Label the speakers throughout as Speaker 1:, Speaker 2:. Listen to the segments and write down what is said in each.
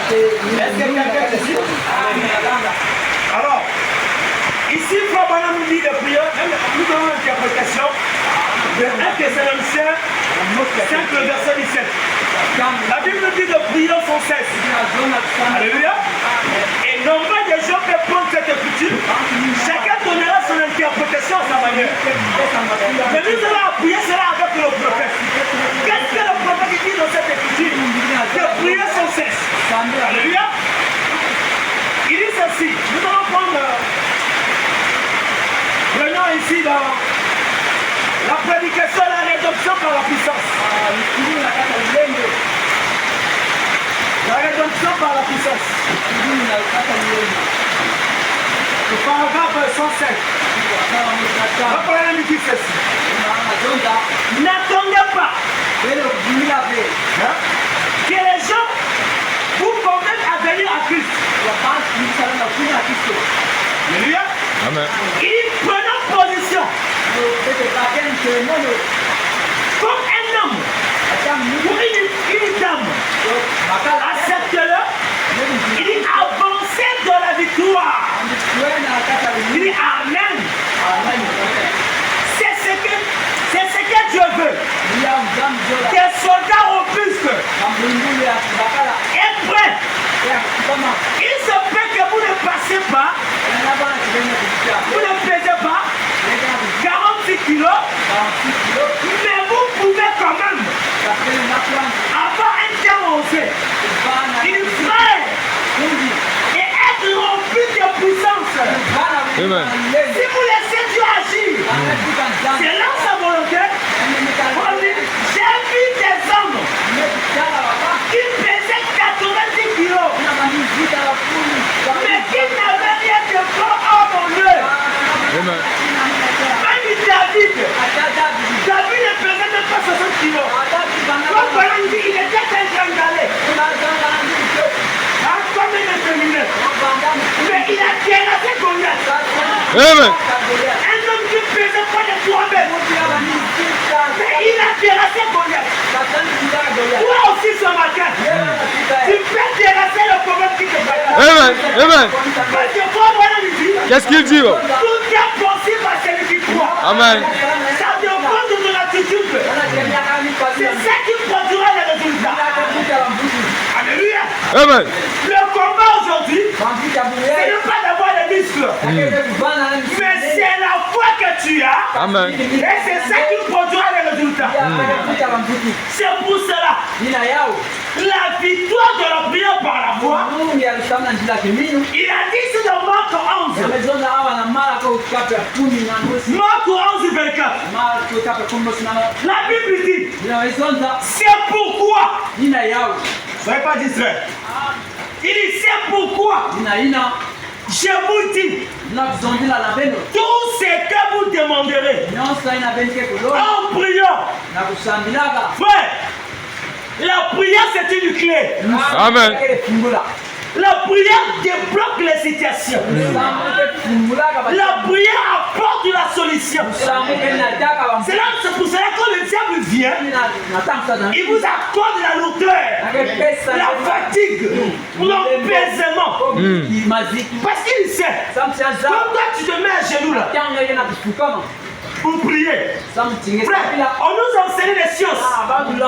Speaker 1: Est-ce que quelqu'un te suit? Alors, ici, Frère Branham nous dit de prier, nous donnons l'interprétation de 1 Thessaloniciens 5, le verset 17. La Bible nous dit de prier sans cesse. Alléluia. Et nombreux des gens peuvent prendre cette écriture. Chacun donnera son interprétation à sa manière. Mais nous allons appuyer cela avec le prophète. Qu'est-ce que le prophète dit dans cette écriture? De prier sans cesse. Alléluia. Il dit ceci. Nous allons prendre... Prenons ici dans la prédication et la rédemption par la puissance. La rédemption par la puissance. Le paragraphe 107. La première nous dit ceci. N'attendez pas que les gens vous convainquent à venir à Christ. Alléluia.
Speaker 2: Amen.
Speaker 1: Il prenant position comme un homme ou une dame. Accepte-le. Il dit avancez dans la victoire. Il dit Amen. C'est ce que Dieu veut. Des soldats robustes et prêts. Il se peut que vous ne passez pas, vous ne pesez pas 46 kilos, mais vous pouvez quand même avoir un temps osé. Il frère et être rempli de puissance.
Speaker 2: Amen.
Speaker 1: Si vous laissez Dieu agir, c'est là sa volonté. On dit, j'ai vu des hommes qui pesaient 90 kilos, mais qui n'avaient rien de fort en eux.
Speaker 2: Amen.
Speaker 1: Même David ne pesait même pas 60 kilos. Comme Balaam dit, il était un grand galet. Comme un efféminé. Mais il a terrassé Goliath.
Speaker 2: Amen.
Speaker 1: Un homme qui ne pesait pas de 3 mètres. Mais il a terrassé Goliath. Toi aussi ce matin, tu peux terrasser le problème qui te fait.
Speaker 2: Amen. Amen.
Speaker 1: Parce que toi, voilà, il dit.
Speaker 2: Qu'est-ce qu'il dit?
Speaker 1: Tout est possible à celui qui croit.
Speaker 2: Amen.
Speaker 1: Ça dépend de ton attitude. C'est ça qui produira les résultats. Alléluia.
Speaker 2: Amen.
Speaker 1: Le combat aujourd'hui, ce n'est pas d'avoir les muscles, mais c'est la foi que tu as.
Speaker 2: Amen.
Speaker 1: Et c'est ça qui produira les résultats. C'est pour cela. La victoire de la prière par la foi, il a dit c'est dans Marc 11. Marc 11, 24. La Bible dit, c'est pourquoi. Soyez pas distrait. Il dit c'est pourquoi. Je vous dis, tout ce que vous demanderez en priant, frère, la prière c'est une clé.
Speaker 2: Amen.
Speaker 1: La prière débloque les situations. La prière apporte la solution. C'est pour cela que le diable vient, il vous accorde la lourdeur, la fatigue, l'apaisement. Parce qu'il sait, comme toi tu te mets à genoux là, pour prier. Frère, on nous enseigne les sciences.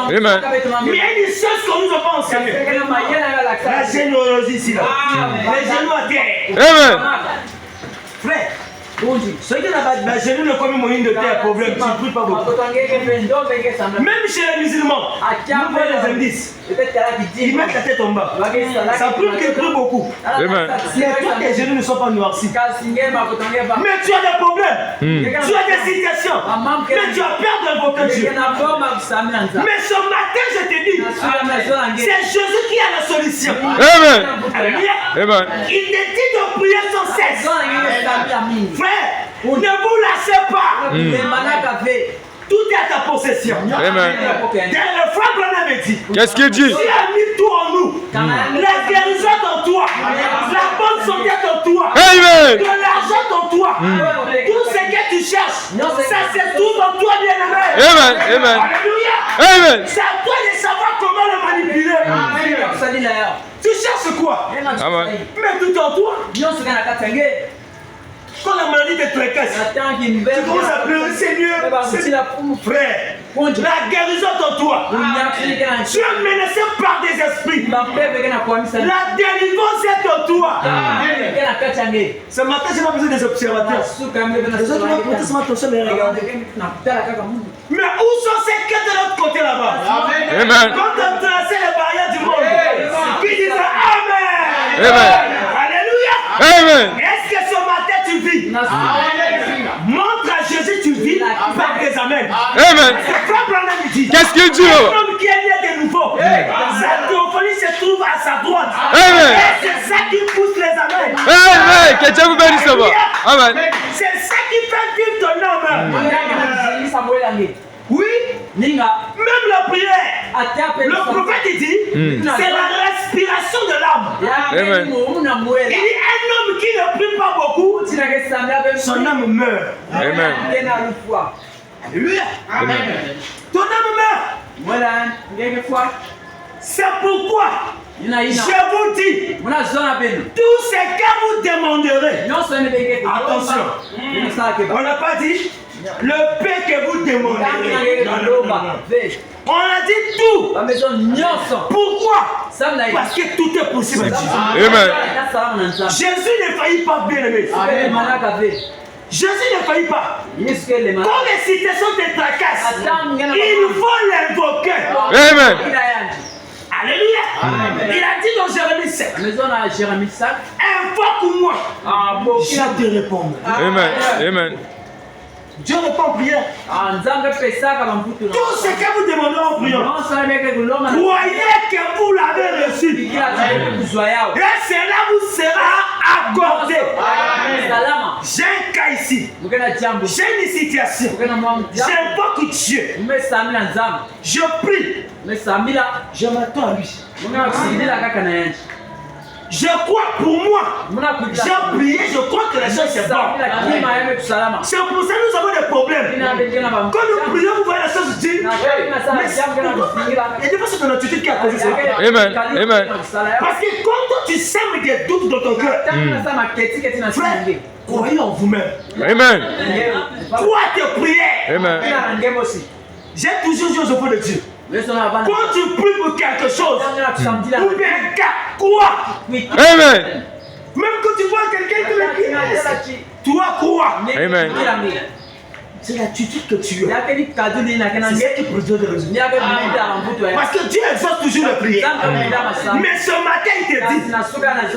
Speaker 2: Amen.
Speaker 1: Mais il y a des sciences qu'on nous a pas enseignées. La généalogie ici là. Les genoux à terre.
Speaker 2: Amen.
Speaker 1: Frère, ceux qui n'ont pas de genoux ne comme moyen de terre, problème, tu ne pries pas beaucoup. Même chez les musulmans, nous voyons les indices. Ils mettent la tête en bas. Ça prouve qu'ils prient beaucoup.
Speaker 2: Amen.
Speaker 1: Mais toi, tes genoux ne sont pas noircis. Mais tu as des problèmes. Tu as des situations. Mais tu as peur d'invoquer Dieu. Mais ce matin, je te dis, c'est Jésus qui a la solution.
Speaker 2: Amen.
Speaker 1: Alléluia.
Speaker 2: Amen.
Speaker 1: Il te dit de prier sans cesse. Frère, ne vous lassez pas. Tout est à ta possession.
Speaker 2: Amen.
Speaker 1: Le frère Branham dit,
Speaker 2: Qu'est-ce qu'il dit?
Speaker 1: tu as mis tout en nous. La guérison est en toi. La bonne santé est en toi.
Speaker 2: Amen.
Speaker 1: De l'argent est en toi. Tout ce que tu cherches, ça se trouve en toi, bien-aimé.
Speaker 2: Amen. Amen.
Speaker 1: Alléluia.
Speaker 2: Amen.
Speaker 1: C'est à toi de savoir comment le manipuler. Tu cherches quoi?
Speaker 2: Amen.
Speaker 1: Mais tout en toi. Quand la maladie te tracasse, tu commences à pleurer, Seigneur, frère, la guérison en toi. Tu es menacé par des esprits. La délivrance est en toi. Ce matin, je n'ai pas besoin des observateurs. Les autres vont porter seulement ton seul et regarder. Mais où sont ces quêtes de l'autre côté là-bas?
Speaker 2: Amen.
Speaker 1: Quand tu as tracé les barrières du monde, qui disent Amen.
Speaker 2: Amen.
Speaker 1: Alléluia.
Speaker 2: Amen.
Speaker 1: Est-ce que ce matin tu vis? Montre à Jésus tu vis par des amens.
Speaker 2: Amen.
Speaker 1: Frère Branham dit.
Speaker 2: Qu'est-ce qu'il dit?
Speaker 1: Un homme qui est né de nouveau. Sa théophanie se trouve à sa droite.
Speaker 2: Amen.
Speaker 1: Et c'est ça qui pousse les amens.
Speaker 2: Amen. Que Dieu vous bénisse là-bas. Amen.
Speaker 1: C'est ça qui fait vivre ton âme. Oui. Même la prière. Le prophète dit, c'est la respiration de l'âme.
Speaker 2: Amen.
Speaker 1: Il dit un homme qui ne prie pas beaucoup, son âme meurt.
Speaker 2: Amen.
Speaker 1: Alléluia.
Speaker 2: Amen.
Speaker 1: Ton âme meurt. C'est pourquoi je vous dis, tout ce que vous demanderez. Attention. On n'a pas dit le paix que vous demandez. On a dit tout. Pourquoi? Parce que tout est possible à Jésus.
Speaker 2: Amen.
Speaker 1: Jésus ne faillit pas, bien aimé. Jésus ne faillit pas. Quand les situations te tracassent, il faut l'invoquer.
Speaker 2: Amen.
Speaker 1: Alléluia. Il a dit dans Jérémie 7. Invoque-moi. Je te répondrai.
Speaker 2: Amen. Amen.
Speaker 1: Dieu répond en prière. Tout ce que vous demandez en prière, croyez que vous l'avez reçu. Et cela vous sera accordé. J'ai un cas ici. J'ai une situation. J'invoque Dieu. Je prie. Je m'attends à lui. Je crois pour moi. J'ai prié, je crois que les choses se passent. C'est pour ça que nous avons des problèmes. Quand nous prions, vous voyez les choses dire. Il y a des fois c'est ton attitude qui a causé ça.
Speaker 2: Amen. Amen.
Speaker 1: Parce que quand tu sèmes des doutes dans ton cœur, frère, croyez en vous-même.
Speaker 2: Amen.
Speaker 1: Crois tes prières.
Speaker 2: Amen.
Speaker 1: J'ai toujours dit aux enfants de Dieu. Quand tu pries pour quelque chose, ou bien un cas, crois.
Speaker 2: Amen.
Speaker 1: Même quand tu vois quelqu'un qui est toi crois.
Speaker 2: Amen.
Speaker 1: C'est l'attitude que tu as. C'est ça qui produit des résultats. Parce que Dieu exauce toujours les prières. Mais ce matin, il te dit,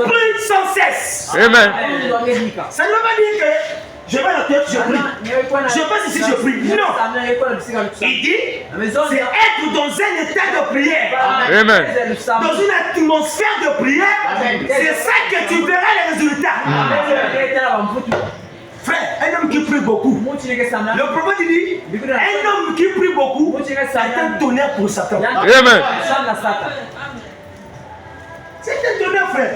Speaker 1: prie sans cesse.
Speaker 2: Amen.
Speaker 1: Ça ne veut pas dire que je vais la tête, je prie. Je passe ici, je prie. Non. Il dit, c'est être dans un état de prière.
Speaker 2: Amen.
Speaker 1: Dans une atmosphère de prière. C'est ça que tu verras les résultats. Frère, un homme qui prie beaucoup. Le prophète dit, un homme qui prie beaucoup est un tonnerre pour Satan.
Speaker 2: Amen.
Speaker 1: C'est un tonnerre, frère.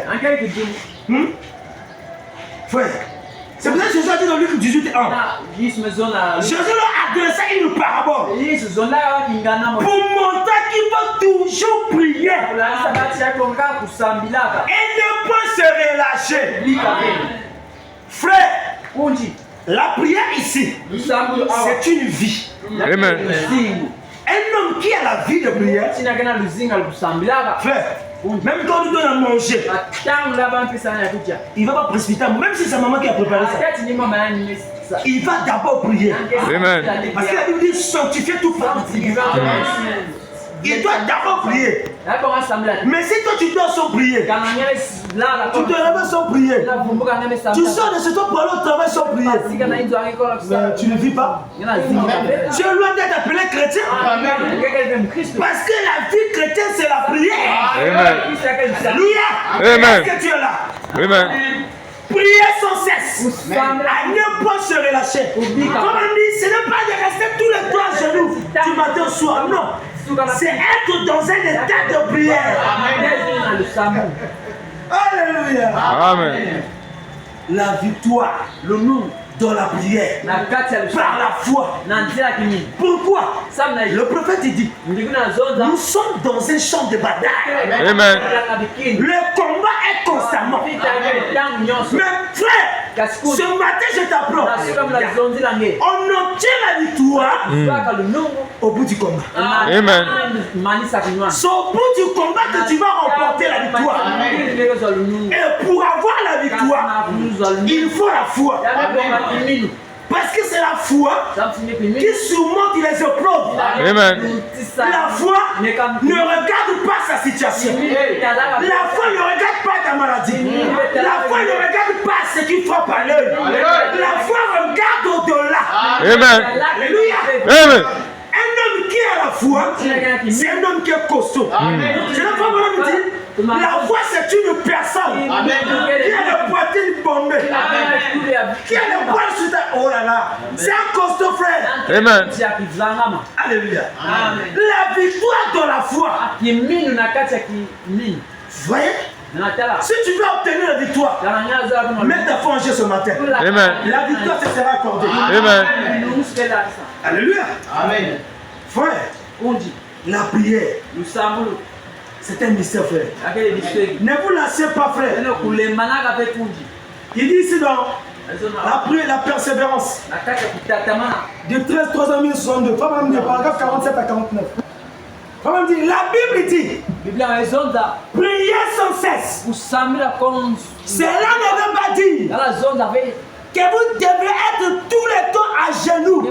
Speaker 1: Frère. C'est pour ça que Jésus a dit dans Luc 18:1. Jésus leur adressa une parabole pour montrer qu'il faut toujours prier et ne pas se relâcher. Frère, la prière ici, c'est une vie.
Speaker 2: Amen.
Speaker 1: Un homme qui a la vie de prière, frère, même quand on lui donne à manger, il ne va pas précipiter, même si c'est sa maman qui a préparé ça. Il va d'abord prier.
Speaker 2: Amen.
Speaker 1: Parce que la Bible dit sanctifier tout par il doit d'abord prier. Mais si toi tu dors sans prier, tu te réveilles sans prier, tu sors de ce temps pour aller au travail sans prier, tu ne vis pas. Tu es loin d'être appelé chrétien. Parce que la vie chrétienne c'est la prière.
Speaker 2: Amen.
Speaker 1: Alléluia.
Speaker 2: Amen.
Speaker 1: Est-ce que tu es là?
Speaker 2: Amen.
Speaker 1: Prier sans cesse, à ne pas se relâcher. Comme on dit, ce n'est pas de rester tous les temps à genoux du matin au soir, non. C'est être dans un état de prière. Alléluia.
Speaker 2: Amen.
Speaker 1: La victoire dans la prière, par la foi. Pourquoi? Le prophète dit, nous sommes dans un champ de bataille.
Speaker 2: Amen.
Speaker 1: Le combat est constamment. Mais frère, ce matin je t'apprends, on obtient la victoire au bout du combat.
Speaker 2: Amen.
Speaker 1: C'est au bout du combat que tu vas remporter la victoire. Et pour avoir la victoire, il faut la foi. Parce que c'est la foi qui surmonte les épreuves.
Speaker 2: Amen.
Speaker 1: La foi ne regarde pas sa situation. La foi ne regarde pas ta maladie. La foi ne regarde pas ce qui frappe à l'œil. La foi regarde au-delà.
Speaker 2: Amen.
Speaker 1: Alléluia.
Speaker 2: Amen.
Speaker 1: Un homme qui a la foi, c'est un homme qui est costaud. C'est la foi qu'on dit. La foi, c'est une personne qui a le poitrine bombé, qui a le poil sur ta... Oh là là, c'est un costaud frère.
Speaker 2: Amen.
Speaker 1: Alléluia. La victoire dans la foi. Voyez? Si tu veux obtenir la victoire, mets ta foi en jeu ce matin.
Speaker 2: Amen.
Speaker 1: La victoire te sera accordée.
Speaker 2: Amen.
Speaker 1: Alléluia.
Speaker 3: Amen.
Speaker 1: Frère, la prière, c'est un mystère, frère. Ne vous lassez pas, frère. Il dit ici dans la prière, la persévérance. De 13, 3 ans, 1062. Paragraphe 47 à 49. Comment dit? La Bible dit, priez sans cesse. Cela ne veut pas dire que vous devez être tout le temps à genoux.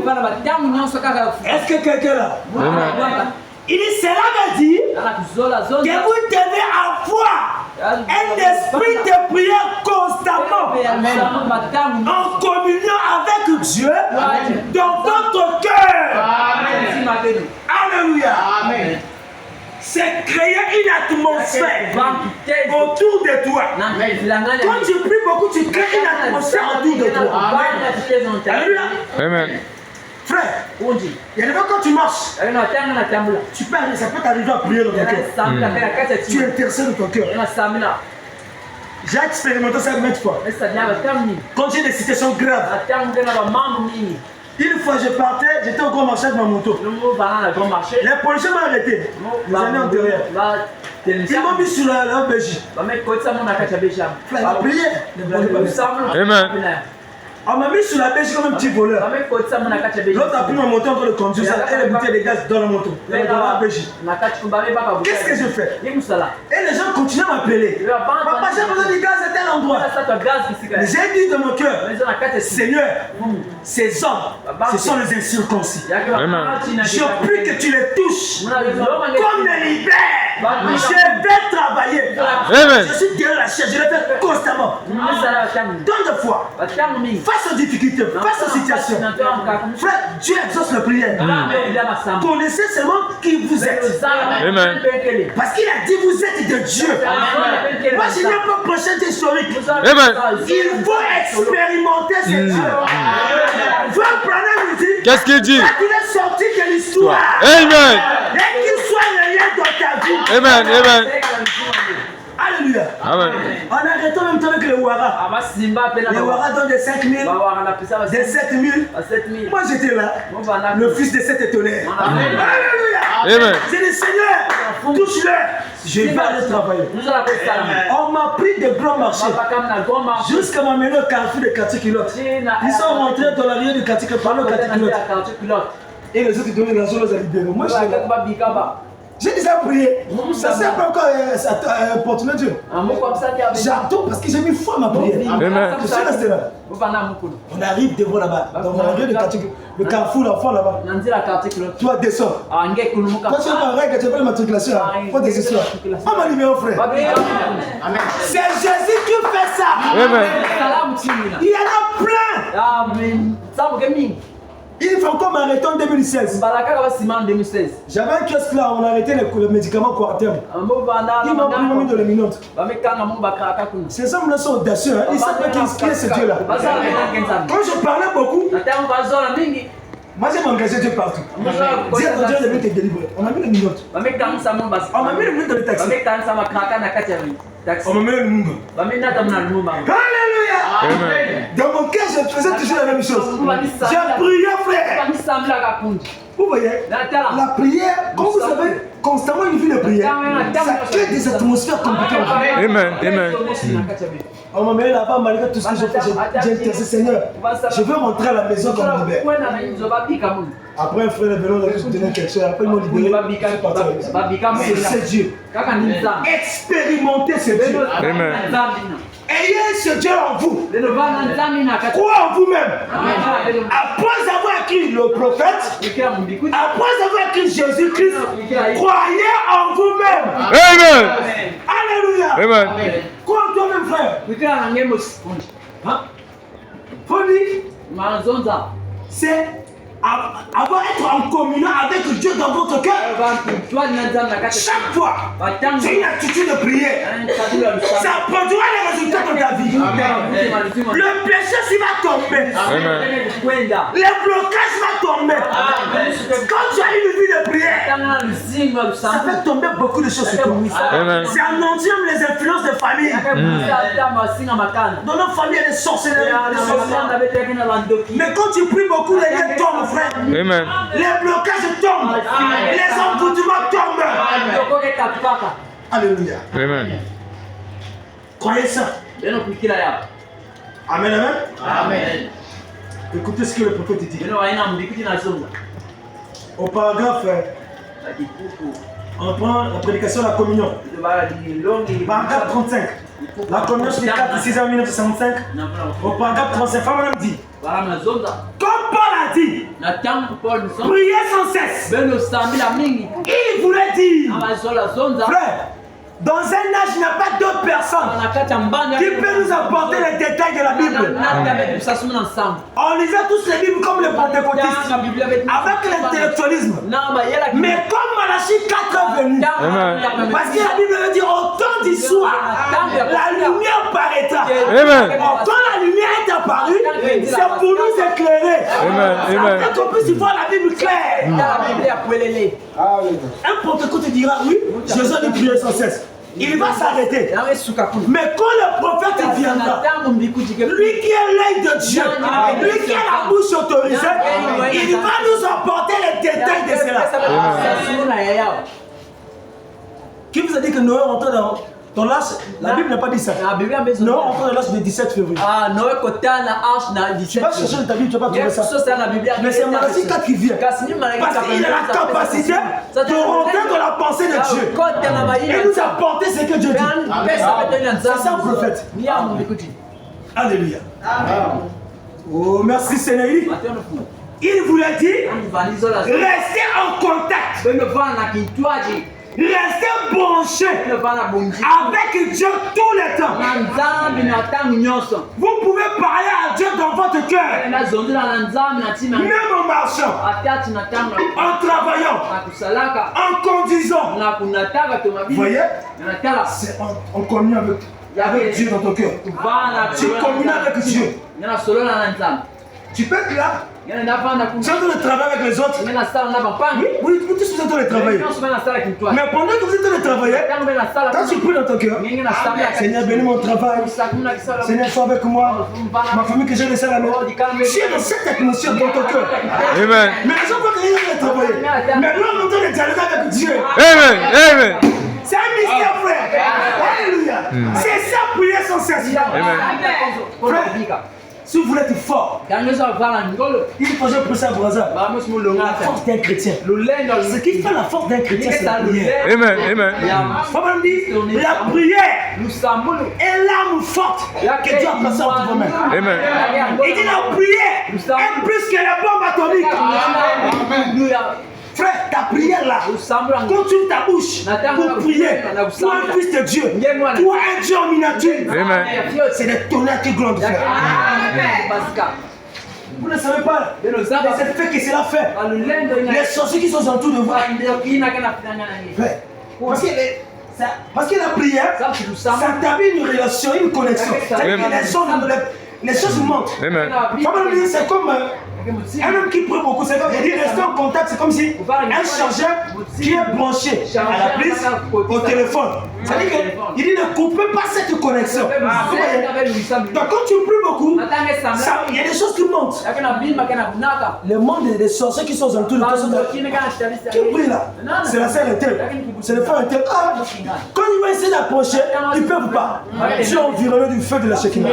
Speaker 1: Est-ce que quelqu'un là? Il dit, cela veut dire que vous devez avoir un esprit de prière constamment, en communion avec Dieu dans votre cœur. Alléluia.
Speaker 3: Amen.
Speaker 1: C'est créer une atmosphère autour de toi. Quand tu pries beaucoup, tu crées une atmosphère autour de toi. Alléluia.
Speaker 2: Amen.
Speaker 1: Frère, il y a des fois quand tu marches, tu peux, ça peut t'arriver à prier dans ton cœur. Tu intercèdes dans ton cœur. J'ai expérimenté ça 20 fois. Quand j'ai des situations graves, une fois je partais, j'étais au grand marché avec ma moto. Les policiers m'ont arrêté. Les années antérieures. Ils m'ont mis sur la Belgique. Frère, la prière.
Speaker 2: Amen.
Speaker 1: On m'a mis sur la Belgique comme un petit voleur. L'autre a pris ma moto en train de conduire ça et les bouteilles de gaz dans la moto. Dans la Belgique. Qu'est-ce que je fais? Et les gens continuent à m'appeler. Papa, j'ai besoin de gaz à tel endroit. J'ai dit dans mon cœur, Seigneur, ces hommes, ce sont les incirconcis. Je prie que tu les touches comme les libères. Je vais travailler.
Speaker 2: Amen.
Speaker 1: Je suis derrière la chaise, je le fais constamment. Tant de fois, face aux difficultés, face aux situations, frère, Dieu exauce la prière. Connaissez seulement qui vous êtes.
Speaker 2: Amen.
Speaker 1: Parce qu'il a dit vous êtes de Dieu. Moi je n'ai pas prochaine historique.
Speaker 2: Amen.
Speaker 1: Il faut expérimenter ce Dieu. Frère Branham nous dit,
Speaker 2: Qu'est-ce qu'il dit?
Speaker 1: qu'il est sorti de l'histoire.
Speaker 2: Amen.
Speaker 1: Et qu'il soit rien dans ta vie.
Speaker 2: Amen. Amen.
Speaker 1: Alléluia.
Speaker 2: Amen.
Speaker 1: On arrête en même temps avec les Ouara. Les Ouara donnent des 5 000, des 7 000. Moi j'étais là, le fils de cet étonné. Alléluia.
Speaker 2: Amen.
Speaker 1: J'ai dit Seigneur, touche-le. Je vais aller travailler. On m'a pris de grands marchés jusqu'à m'amener au carrefour de quartier Culotte. Ils sont rentrés dans la rue de quartier Culotte. Et les autres ils donnaient la zone aux libérés. Moi j'ai déjà prié. Ça ne sert pas encore à importuner Dieu. J'attends parce que j'ai mis foi à ma prière. Je suis resté là. On arrive devant là-bas, dans la rue de quartier, le carrefour là-bas là-bas. Toi descends. Quand tu es en règle, tu fais la matriculation. Faut des histoires. On m'a libéré, frère. C'est Jésus qui fait ça.
Speaker 2: Amen.
Speaker 1: Il y en a plein. Il faut encore m'arrêter en 2016. J'avais un kiosque là, on a arrêté les médicaments court terme. Il m'a pris de la minute. Ces hommes-là sont audacieux, hein? Ils savent pas qui est ce Dieu-là. Quand je parlais beaucoup, moi j'ai engagé Dieu partout. Dieu devait te délivrer. On a mis les minutes. On m'a mis les minutes dans le taxi. On m'a mis le mungo. Alléluia. Alléluia. Dans mon cœur, je faisais toujours la même chose. J'ai prié, frère. Vous voyez, la prière, comme vous savez, constamment une vie de prière, ça crée des atmosphères compliquées.
Speaker 2: Amen. Amen.
Speaker 1: On m'a mis là-bas, malgré tout ce que j'ai fait, j'ai intercessé, Seigneur, je veux rentrer à la maison comme libère. Après, un frère est venu, on a donné quelque chose, après ils m'ont libéré, c'est Dieu. Expérimentez ce Dieu.
Speaker 2: Amen.
Speaker 1: Ayez ce Dieu en vous. Croyez en vous-même. Après avoir écrit le prophète, après avoir écrit Jésus-Christ, croyez en vous-même.
Speaker 2: Amen.
Speaker 1: Alléluia.
Speaker 2: Amen.
Speaker 1: Crois en toi-même, frère. Faut dire, c'est avoir être en communion avec Dieu dans votre cœur. Chaque fois, c'est une attitude de prière. Ça produira les résultats dans ta vie. Le péché s'il va tomber. Les blocages vont tomber. Quand tu as une vie de prière, ça fait tomber beaucoup de choses sur toi. C'est anéantir les influences de famille. Dans nos familles, il y a des sorcelleries. Mais quand tu pries beaucoup, les liens tombent.
Speaker 2: Amen.
Speaker 1: Les blocages tombent. Les envoûtements tombent. Alléluia.
Speaker 2: Amen.
Speaker 1: Croyez ça. Amen, amen.
Speaker 3: Amen.
Speaker 1: Écoutez ce que le prophète dit. Au paragraphe, on prend la prédication de la communion. Paragraphe 35. La communion sur les 4 6 en 1965. Au paragraphe 35, Femme dit. Comme Paul a dit, priez sans cesse. Il voulait dire, frère, dans un âge, il n'y a pas d'autres personnes qui peuvent nous apporter les détails de la Bible. On lisait tous les Bibles comme les pentecôtistes, avec l'intellectualisme. Mais comme Malachie 4 est venu, parce que la Bible veut dire, au temps du soir, la lumière paraîtra. Quand la lumière est apparue, c'est pour nous éclairer. Afin qu'on puisse voir la Bible claire. Un pentecôtiste dira, oui, Jésus dit prier sans cesse. Il va s'arrêter. Mais quand le prophète viendra, lui qui est l'œil de Dieu, lui qui a la bouche autorisée, il va nous apporter les détails de cela. Qui vous a dit que Noé rentre dans l'âge? La Bible n'a pas dit ça. Noé rentre dans l'âge du 17 février. Tu vas chercher dans ta Bible, tu ne vas pas trouver ça. Mais c'est Malachie 4 qui vient. Parce qu'il a la capacité de rentrer dans la pensée de Dieu et nous apporter ce que Dieu dit. C'est ça le prophète. Alléluia. Oh, merci Seigneur. Il voulait dire, restez en contact. Restez branchés avec Dieu tout le temps. Vous pouvez parler à Dieu dans votre cœur. Même en marchant, en travaillant, en conduisant. Vous voyez, c'est en communion avec Dieu dans ton cœur. Tu communies avec Dieu. Tu peux être là. Tu es en train de travailler avec les autres. Oui, vous tous en train de travailler. Mais pendant que vous êtes en train de travailler, quand tu pries dans ton cœur, Seigneur, bénis mon travail. Seigneur, sois avec moi. Ma famille que j'ai laissée à la maison. Tu es dans cette atmosphère dans ton cœur.
Speaker 2: Amen.
Speaker 1: Mais les gens voient que les gens ont travaillé. Mais là, on est en train de dialoguer avec Dieu.
Speaker 2: Amen. Amen.
Speaker 1: C'est un mystère, frère. Alléluia. C'est ça, prier sans cesse. Frère, si vous voulez être fort, il faut que je prie ça pour hasard. La force d'un chrétien. Ce qui fait la force d'un chrétien, c'est la prière.
Speaker 2: Amen. Amen.
Speaker 1: Papa me dit, la prière est l'arme forte que Dieu a placée entre vos mains.
Speaker 2: Amen.
Speaker 1: Il dit la prière est plus que la bombe atomique. Frère, ta prière là, continue ta bouche pour prier. Toi, un fils de Dieu, toi, un Dieu en miniature.
Speaker 2: Amen.
Speaker 1: C'est des tonnerres qui glondent, frère. Vous ne savez pas les effets que cela fait. Les sorciers qui sont autour de vous. Frère, parce que la prière, ça établit une relation, une connexion. Les choses montent.
Speaker 2: Amen.
Speaker 1: C'est comme Un homme qui prie beaucoup, c'est comme il dit rester en contact, c'est comme si un chargeur qui est branché à la prise au téléphone. C'est-à-dire qu'il dit ne coupez pas cette connexion. Donc quand tu pries beaucoup, il y a des choses qui montent. Le monde des sorciers qui sont autour de toi, qui prie là, c'est la sœur interne, c'est le frère interne. Ah, quand ils vont essayer d'approcher, ils ne peuvent pas. Tu es environné du feu de la Shekinah.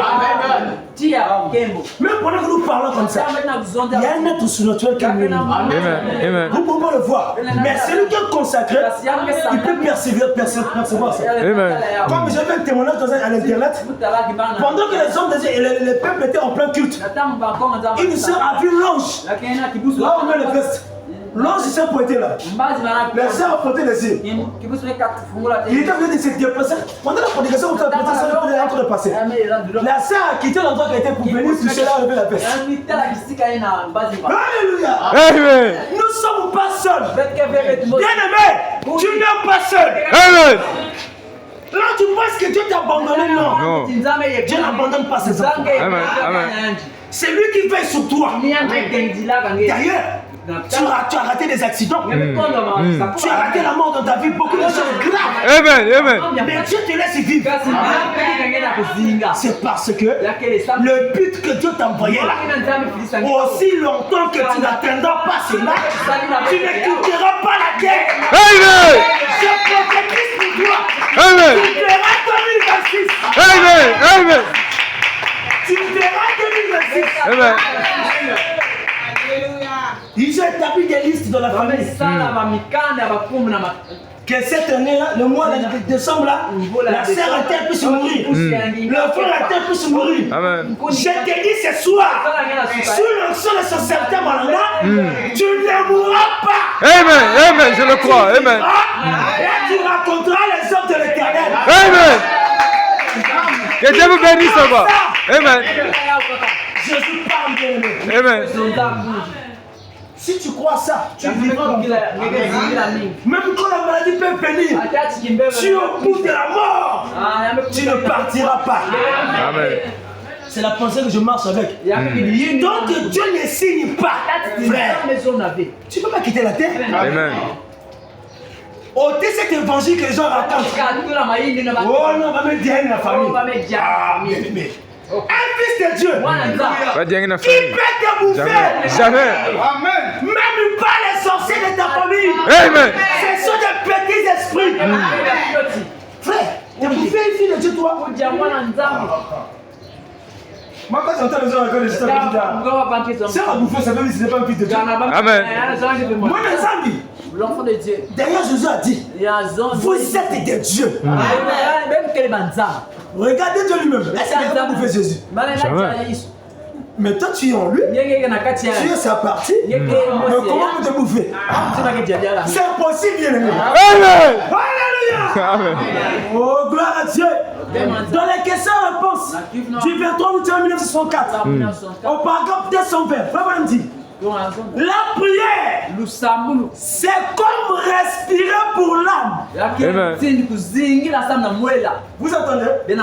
Speaker 1: Même pendant que nous parlons comme ça, il y a un être surnaturel qui nous
Speaker 2: Amen.
Speaker 1: vous pouvez le voir. Mais celui qui est consacré, il peut percevoir ça.
Speaker 2: Amen.
Speaker 1: Comme j'ai fait un témoignage à l'internet, pendant que les hommes et les peuples étaient en plein culte, une sœur a vu l'ange. Là on met le veste. L'ange s'est pointé là. La sœur a pointé les yeux. Il était venu de se déplacer. Pendant la prédication, on était en train de passer. La sœur a quitté l'endroit qui était pour venir toucher là, lever la veste. Alléluia.
Speaker 2: Amen.
Speaker 1: Nous ne sommes pas seuls. Bien-aimé, tu n'es pas seul.
Speaker 2: Amen.
Speaker 1: Là, tu penses que Dieu t'a abandonné, non.
Speaker 2: Non.
Speaker 1: Dieu n'abandonne pas ses enfants.
Speaker 2: Amen.
Speaker 1: C'est lui qui veille sur toi. D'ailleurs, tu as raté des accidents. Tu as raté la mort dans ta vie, beaucoup de choses graves.
Speaker 2: Amen.
Speaker 1: Mais Dieu te laisse vivre. C'est parce que le but que Dieu t'a envoyé là, aussi longtemps que tu n'atteindras pas cela, tu ne quitteras pas la terre.
Speaker 2: Amen.
Speaker 1: Je prophétise pour toi.
Speaker 2: Amen.
Speaker 1: Tu verras 2026.
Speaker 2: Amen.
Speaker 1: Tu verras 2026.
Speaker 2: Amen.
Speaker 1: Ils ont établi des listes dans la famille. Que cette année-là, le mois de décembre là, la sœur interne puisse mourir. Le frère interne puisse mourir.
Speaker 2: Amen.
Speaker 1: Je te dis ce soir, sous l'onction de ce septembre là, tu ne mourras pas.
Speaker 2: Amen. Je le crois. Amen.
Speaker 1: Et tu raconteras les hommes de l'éternel.
Speaker 2: Amen. Que Dieu vous bénisse encore. Amen.
Speaker 1: Jésus parle de nous.
Speaker 2: Amen.
Speaker 1: Si tu crois ça, tu vivras longtemps. Même quand la maladie peut venir, tu es au bout de la mort, tu ne partiras pas.
Speaker 2: Amen.
Speaker 1: C'est la pensée que je marche avec. Donc Dieu ne signe pas, frère. Tu ne peux pas quitter la terre.
Speaker 2: Amen.
Speaker 1: Ôtez cet évangile que les gens racontent. Oh non, on va mettre Diane la famille. Ah, mais. Un fils de Dieu
Speaker 2: Va dire une
Speaker 1: qui peut te bouffer.
Speaker 2: Jamais.
Speaker 1: Amen. Même pas les sorciers de ta famille.
Speaker 2: Amen.
Speaker 1: Ce sont des petits esprits. Frère, t'es bouffé une fille de Dieu, toi. Moi, quand j'entends les gens raconter les histoires, c'est la bouffer, ça veut dire que ce n'est pas une fille de Dieu.
Speaker 2: Amen.
Speaker 1: Moi, les amis.
Speaker 3: L'enfant de Dieu.
Speaker 1: D'ailleurs, Jésus a dit, vous êtes des dieux. Regardez Dieu lui-même. Est-ce qu'il a bouffé Jésus? Mais toi, tu es en lui. Tu es sa partie. Mais comment vous te bouffer? C'est impossible, bien aimé.
Speaker 2: Amen.
Speaker 1: Alléluia.
Speaker 2: Amen.
Speaker 1: Oh, gloire à Dieu. Dans les questions-réponses du 23 août 1964, au paragraphe 220, Frère me dit, la prière, c'est comme respirer pour l'âme. Vous entendez? Il dit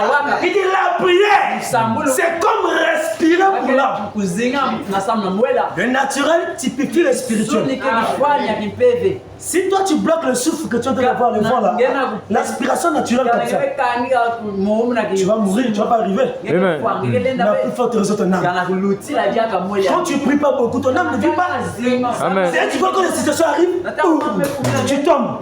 Speaker 1: la prière, c'est comme respirer pour l'âme. Le naturel typifie le spirituel. Si toi tu bloques le souffle que tu es en train d'avoir, le vent là, l'aspiration naturelle comme ça, tu vas mourir, tu ne vas pas arriver.
Speaker 2: Amen.
Speaker 1: La plus forte raison ton âme. Quand tu ne pries pas beaucoup, ton âme ne vit pas.
Speaker 2: Amen.
Speaker 1: C'est-à-dire tu vois quand les situations arrivent, tu tombes.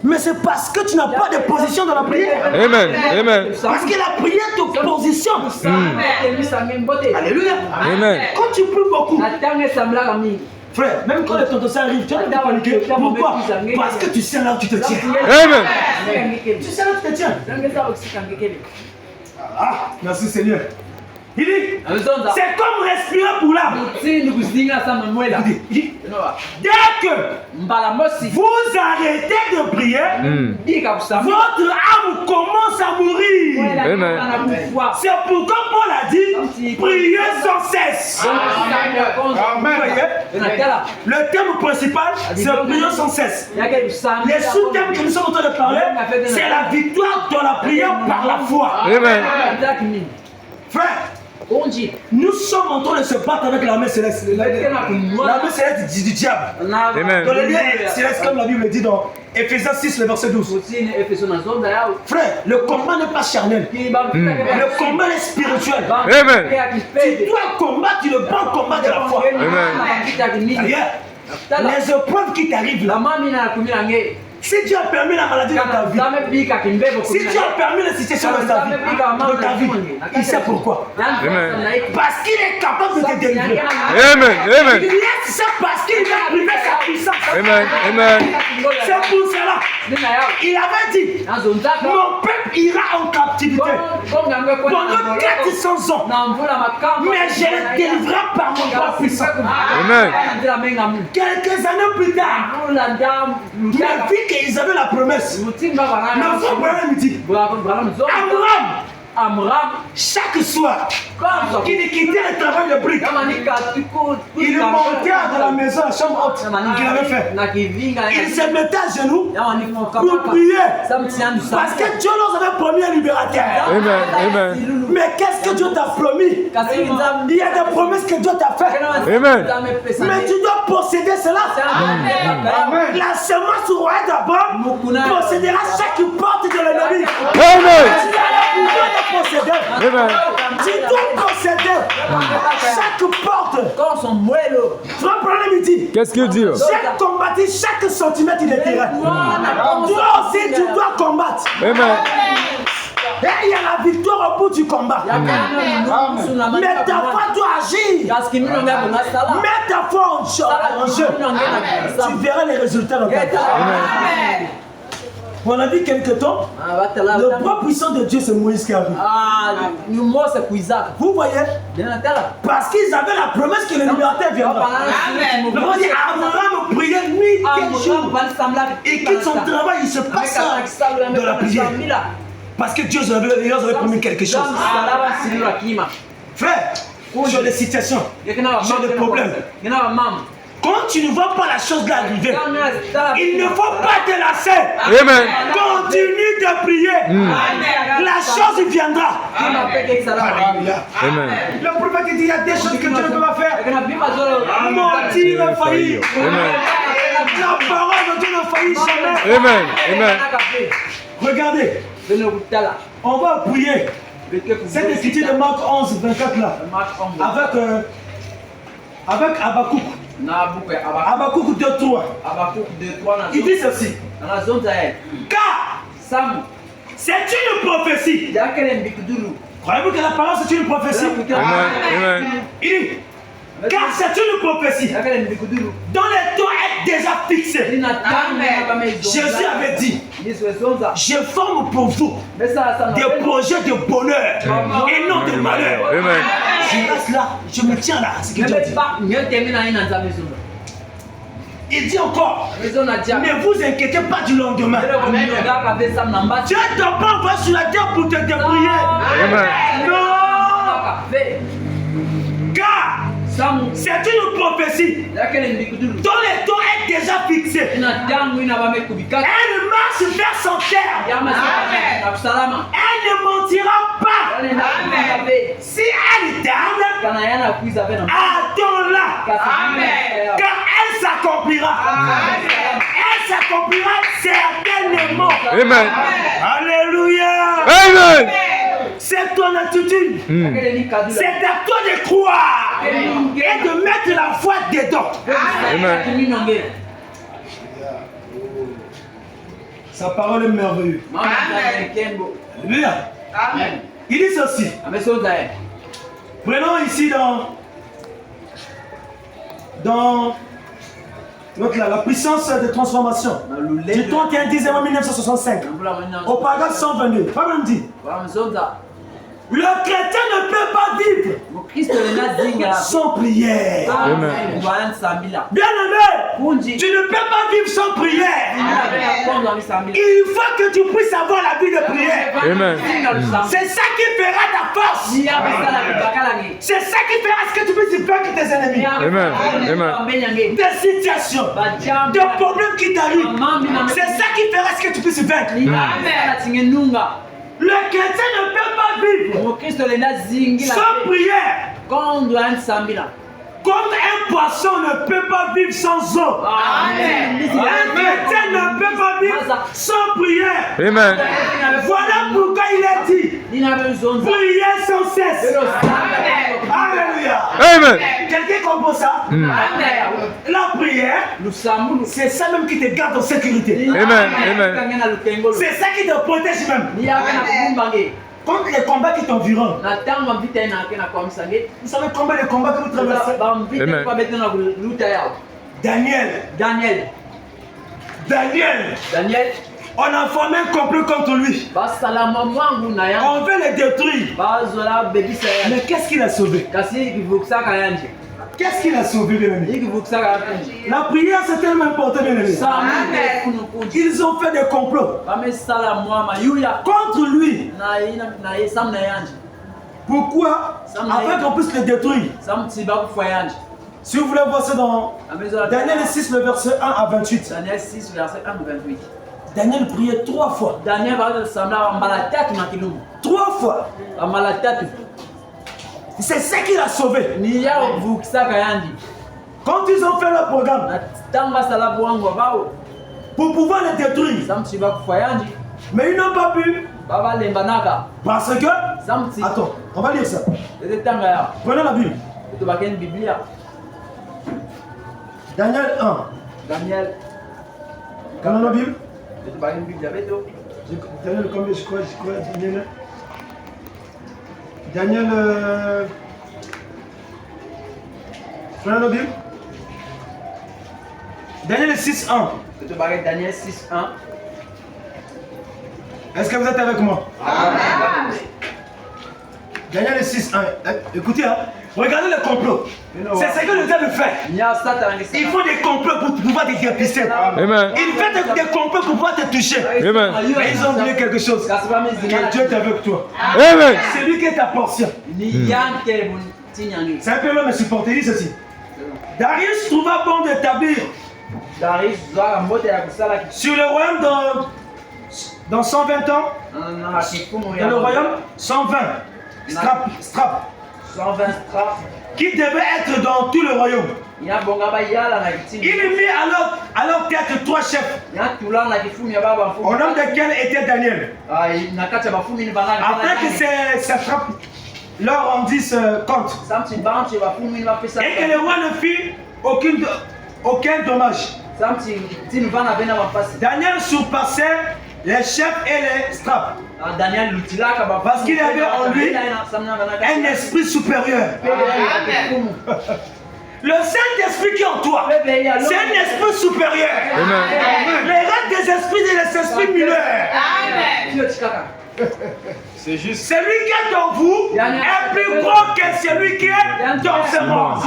Speaker 1: Mais c'est parce que tu n'as pas de position dans la prière.
Speaker 2: Amen. Amen.
Speaker 1: Parce que la prière te positionne. Alléluia.
Speaker 2: Amen.
Speaker 1: Quand tu pries beaucoup, frère, même quand les tensions arrivent, tu vas pas paniquer. Pourquoi? Parce que tu sais là où tu te tiens.
Speaker 2: Amen.
Speaker 1: Tu sais là où tu te tiens. Ah, merci Seigneur. Il dit, c'est comme respirer pour l'âme. Dès que vous arrêtez de prier, votre âme commence à mourir.
Speaker 2: Amen.
Speaker 1: C'est pourquoi Paul a dit, priez sans cesse. Amen. Le thème principal, c'est prier sans cesse. Les sous-thèmes que nous sommes en train de parler, c'est la victoire dans la prière par la foi.
Speaker 2: Amen.
Speaker 1: Frère, Nous sommes en train de se battre avec l'armée céleste. L'armée céleste du diable.
Speaker 2: Amen.
Speaker 1: Dans le lien céleste, comme la Bible dit dans Ephésiens 6, le verset 12. Frère, le combat n'est pas charnel. Le combat est spirituel.
Speaker 2: Amen.
Speaker 1: Tu dois combattre le bon combat de la foi. D'ailleurs, les épreuves qui t'arrivent là, si Dieu a permis la maladie dans ta vie, si Dieu a permis la situation dans ta vie, il sait pourquoi.
Speaker 2: Amen.
Speaker 1: Parce qu'il est capable de te délivrer.
Speaker 2: Amen. Amen.
Speaker 1: Il est ça parce qu'il va priver sa puissance.
Speaker 2: Amen. Amen.
Speaker 1: C'est pour cela. Il avait dit, mon peuple ira en captivité pendant 400 ans. Mais je le délivrerai par mon bras puissant.
Speaker 2: Amen.
Speaker 1: Quelques années plus tard, mais vu qu'ils avaient la promesse, le frère Branham dit, Amram, chaque soir, qu'il quittait le travail de brique, il montait dans la maison, la chambre haute qu'il avait fait. Il se mettait à genoux pour prier. Parce que Dieu leur avait promis un libérateur.
Speaker 2: Amen. Amen.
Speaker 1: Mais qu'est-ce que Dieu t'a promis? Il y a des promesses que Dieu t'a fait.
Speaker 2: Amen.
Speaker 1: Mais tu dois posséder cela. Amen. La semence royale d'abord possédera chaque porte de l'ennemi.
Speaker 2: Amen.
Speaker 1: Posséder.
Speaker 2: Amen.
Speaker 1: Tu dois posséder chaque porte. Frère Branham dit,
Speaker 2: Qu'est-ce qu'il dit?
Speaker 1: j'ai combattu chaque centimètre de terrain. Toi aussi, tu dois combattre.
Speaker 2: Amen.
Speaker 1: Et il y a la victoire au bout du combat. Mais ta foi doit agir. Mets ta foi en jeu. Tu verras les résultats dans ta vie. On a dit quelque temps, le bras puissant de Dieu, c'est Moïse qui a vu. Vous voyez? Parce qu'ils avaient la promesse que le libérateur viendra. Le roi dit, Abraham priait nuit et jour. Il quitte son travail, il se passe de la prière. Parce que Dieu leur avait promis quelque chose. Frère, j'ai des situations, j'ai des problèmes. Quand tu ne vois pas la chose là arriver, il ne faut pas te lasser.
Speaker 2: Amen.
Speaker 1: Continue de prier. La chose viendra.
Speaker 2: Amen.
Speaker 1: Le prophète dit, il y a des choses que Dieu ne peut pas faire. Mentir a failli. La parole de Dieu n'a failli jamais.
Speaker 2: Amen. Amen.
Speaker 1: Regardez, on va prier. Cette écriture de Marc 11, 24 là, avec Habakkuk. Habakkuk 2.3. Il dit ceci. Car c'est une prophétie. Croyez-vous que la parole c'est une prophétie?
Speaker 2: Amen.
Speaker 1: Il dit, car c'est une prophétie dont les temps est déjà fixé. Jésus avait dit, je forme pour vous des projets de bonheur et non de malheur.
Speaker 2: Amen.
Speaker 1: Je reste là, je me tiens là, c'est ce que Dieu dit. Il dit encore, ne vous inquiétez pas du lendemain. Dieu ne t'a pas envoyé sur la terre pour te débrouiller. Non. Car c'est une prophétie dont le temps est déjà fixé. Elle marche vers son terme. Elle ne mentira pas. Si elle tarde, attends-la. Car elle s'accomplira. Elle s'accomplira certainement.
Speaker 2: Amen.
Speaker 1: Alléluia.
Speaker 2: Amen.
Speaker 1: C'est ton attitude. C'est à toi de croire et de mettre la foi dedans.
Speaker 2: Amen.
Speaker 1: Sa parole est merveilleuse. Alléluia. Il dit ceci. Prenons ici dans la puissance de transformation du 31 10 1965 au paragraphe 122. Pablo dit, le chrétien ne peut pas vivre sans prière. Bien aimé, tu ne peux pas vivre sans prière. Il faut que tu puisses avoir la vie de prière.
Speaker 2: Amen.
Speaker 1: C'est ça qui fera ta force. C'est ça qui fera ce que tu puisses vaincre tes ennemis.
Speaker 2: Amen. Amen.
Speaker 1: Des situations, des problèmes qui t'arrivent. C'est ça qui fera ce que tu puisses vaincre. Le chrétien ne peut pas vivre Sans prière, comme un poisson ne peut pas vivre sans eau. Un chrétien ne peut pas vivre sans prière.
Speaker 2: Amen.
Speaker 1: Voilà pourquoi il est dit priez sans cesse. Alléluia.
Speaker 2: Amen.
Speaker 1: Quelqu'un comprend ça? La prière, c'est ça même qui te garde en sécurité.
Speaker 2: Amen. Amen.
Speaker 1: C'est ça qui te protège même. Contre les combats qui t'environnent. Vous savez combien de combats que vous traversez? Daniel. On a formé un complot contre lui. On veut le détruire. Mais qu'est-ce qu'il a sauvé? Qu'est-ce qu'il a sauvé, bien aimé? La prière, c'est tellement important, bien aimé. Ils ont fait des complots contre lui. Pourquoi? Afin qu'on puisse le détruire. Si vous voulez voir ça dans Daniel 6, le verset 1 à 28.
Speaker 3: Daniel 6, verset 1 à 28.
Speaker 1: Daniel priait 3 fois. 3 fois. C'est ça qui l'a sauvé. Quand ils ont fait leur programme pour pouvoir le détruire, mais ils n'ont pas pu. Parce que... Attends, on va lire ça. Prenez la Bible. Daniel 1. Quand on a la Bible? Daniel, combien je crois Daniel. Prenez la Bible. Daniel 6, 1.
Speaker 3: Daniel 6, 1.
Speaker 1: Est-ce que vous êtes avec moi?
Speaker 3: Amen.
Speaker 1: Daniel 6, 1. Écoutez, hein, regardez le complot. C'est ce que le diable fait. Il faut des complots pour pouvoir te dépister.
Speaker 2: Amen.
Speaker 1: Il fait des complots pour pouvoir te toucher.
Speaker 2: Amen.
Speaker 1: Mais ils ont oublié quelque chose. Que Dieu est avec toi.
Speaker 2: Amen.
Speaker 1: C'est lui qui est ta portion. C'est un peu long, mais supporter, dis ceci. Darius trouva bon d'établir sur le royaume dans 120 ans. Dans le royaume, 120 strap.
Speaker 3: 120 straps.
Speaker 1: Qui devait être dans tout le royaume. Il mit à leur tête 3 chefs. Au nom desquels était Daniel. Après que ces satrapes leur rendissent compte. Et que le roi ne fit aucun dommage. Daniel surpassait les chefs et les straps. Parce qu'il avait en lui un esprit supérieur. Le Saint-Esprit qui est en toi, c'est un esprit supérieur. Les rêves des esprits et les esprits mineurs.
Speaker 2: C'est juste.
Speaker 1: Celui qui est dans vous est plus grand que celui qui est dans ce monde.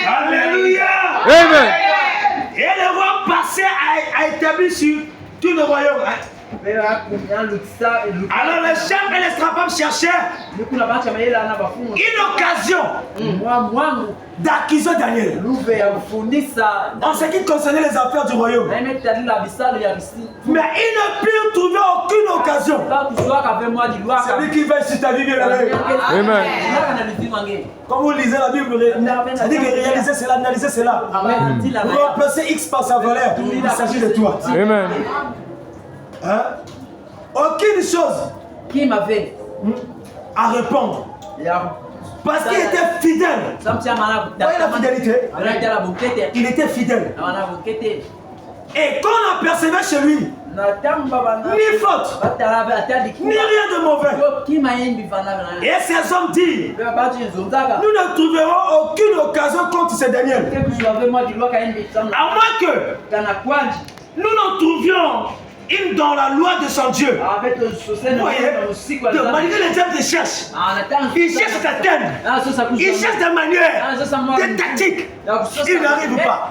Speaker 1: Alléluia.
Speaker 2: Amen.
Speaker 1: Et le roi passé a établi sur tout le royaume. Alors les chefs et les strapams cherchèrent une occasion d'accuser Daniel en ce qui concernait les affaires du royaume. Mais ils ne purent trouver aucune occasion. C'est lui qui veille sur ta vie, bien aimé.
Speaker 2: Amen.
Speaker 1: Quand vous lisez la Bible, ça dit que réaliser cela, analyser cela. Vous remplacez X par sa valeur. Il s'agit de toi.
Speaker 2: Amen.
Speaker 1: Hein? Aucune chose à répondre. Parce qu'il était fidèle. Voyez la fidélité? Il était fidèle. Et quand on apercevait chez lui, ni faute, ni rien de mauvais. Et ces hommes disent, nous ne trouverons aucune occasion contre ce Daniel. À moins que nous n'en trouvions une dans la loi de son Dieu. Vous voyez, malgré les diables cherchent, ils cherchent sa tête, ils cherchent des manières, des tactiques. Ils n'arrivent pas.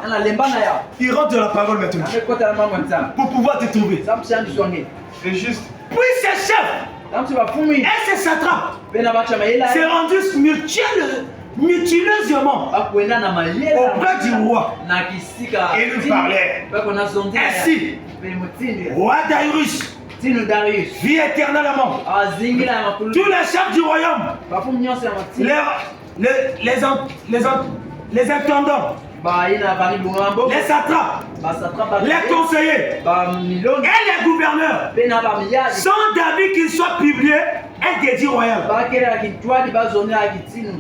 Speaker 1: Ils rentrent dans la parole maintenant pour pouvoir te trouver.
Speaker 2: C'est juste.
Speaker 1: Puis ces chefs et ces satrapes s'est rendu mutileusement auprès du roi et lui parlait. Ainsi, roi Darius,
Speaker 3: Tino Darius.
Speaker 1: Vis éternellement.
Speaker 3: Azingila ya makulu.
Speaker 1: Tous les chefs du royaume,
Speaker 3: Bafu nyonso ya matini.
Speaker 1: les intendants,
Speaker 3: Ba ina bani bungambo.
Speaker 1: les satrapes,
Speaker 3: Ba satrapa.
Speaker 1: les conseillers
Speaker 3: Ba milongi.
Speaker 1: et les gouverneurs,
Speaker 3: Pena ba miliadi.
Speaker 1: sont d'avis qu'il soit publié un dédit royal
Speaker 3: Ba kera kitwadi ba zone ya kitino.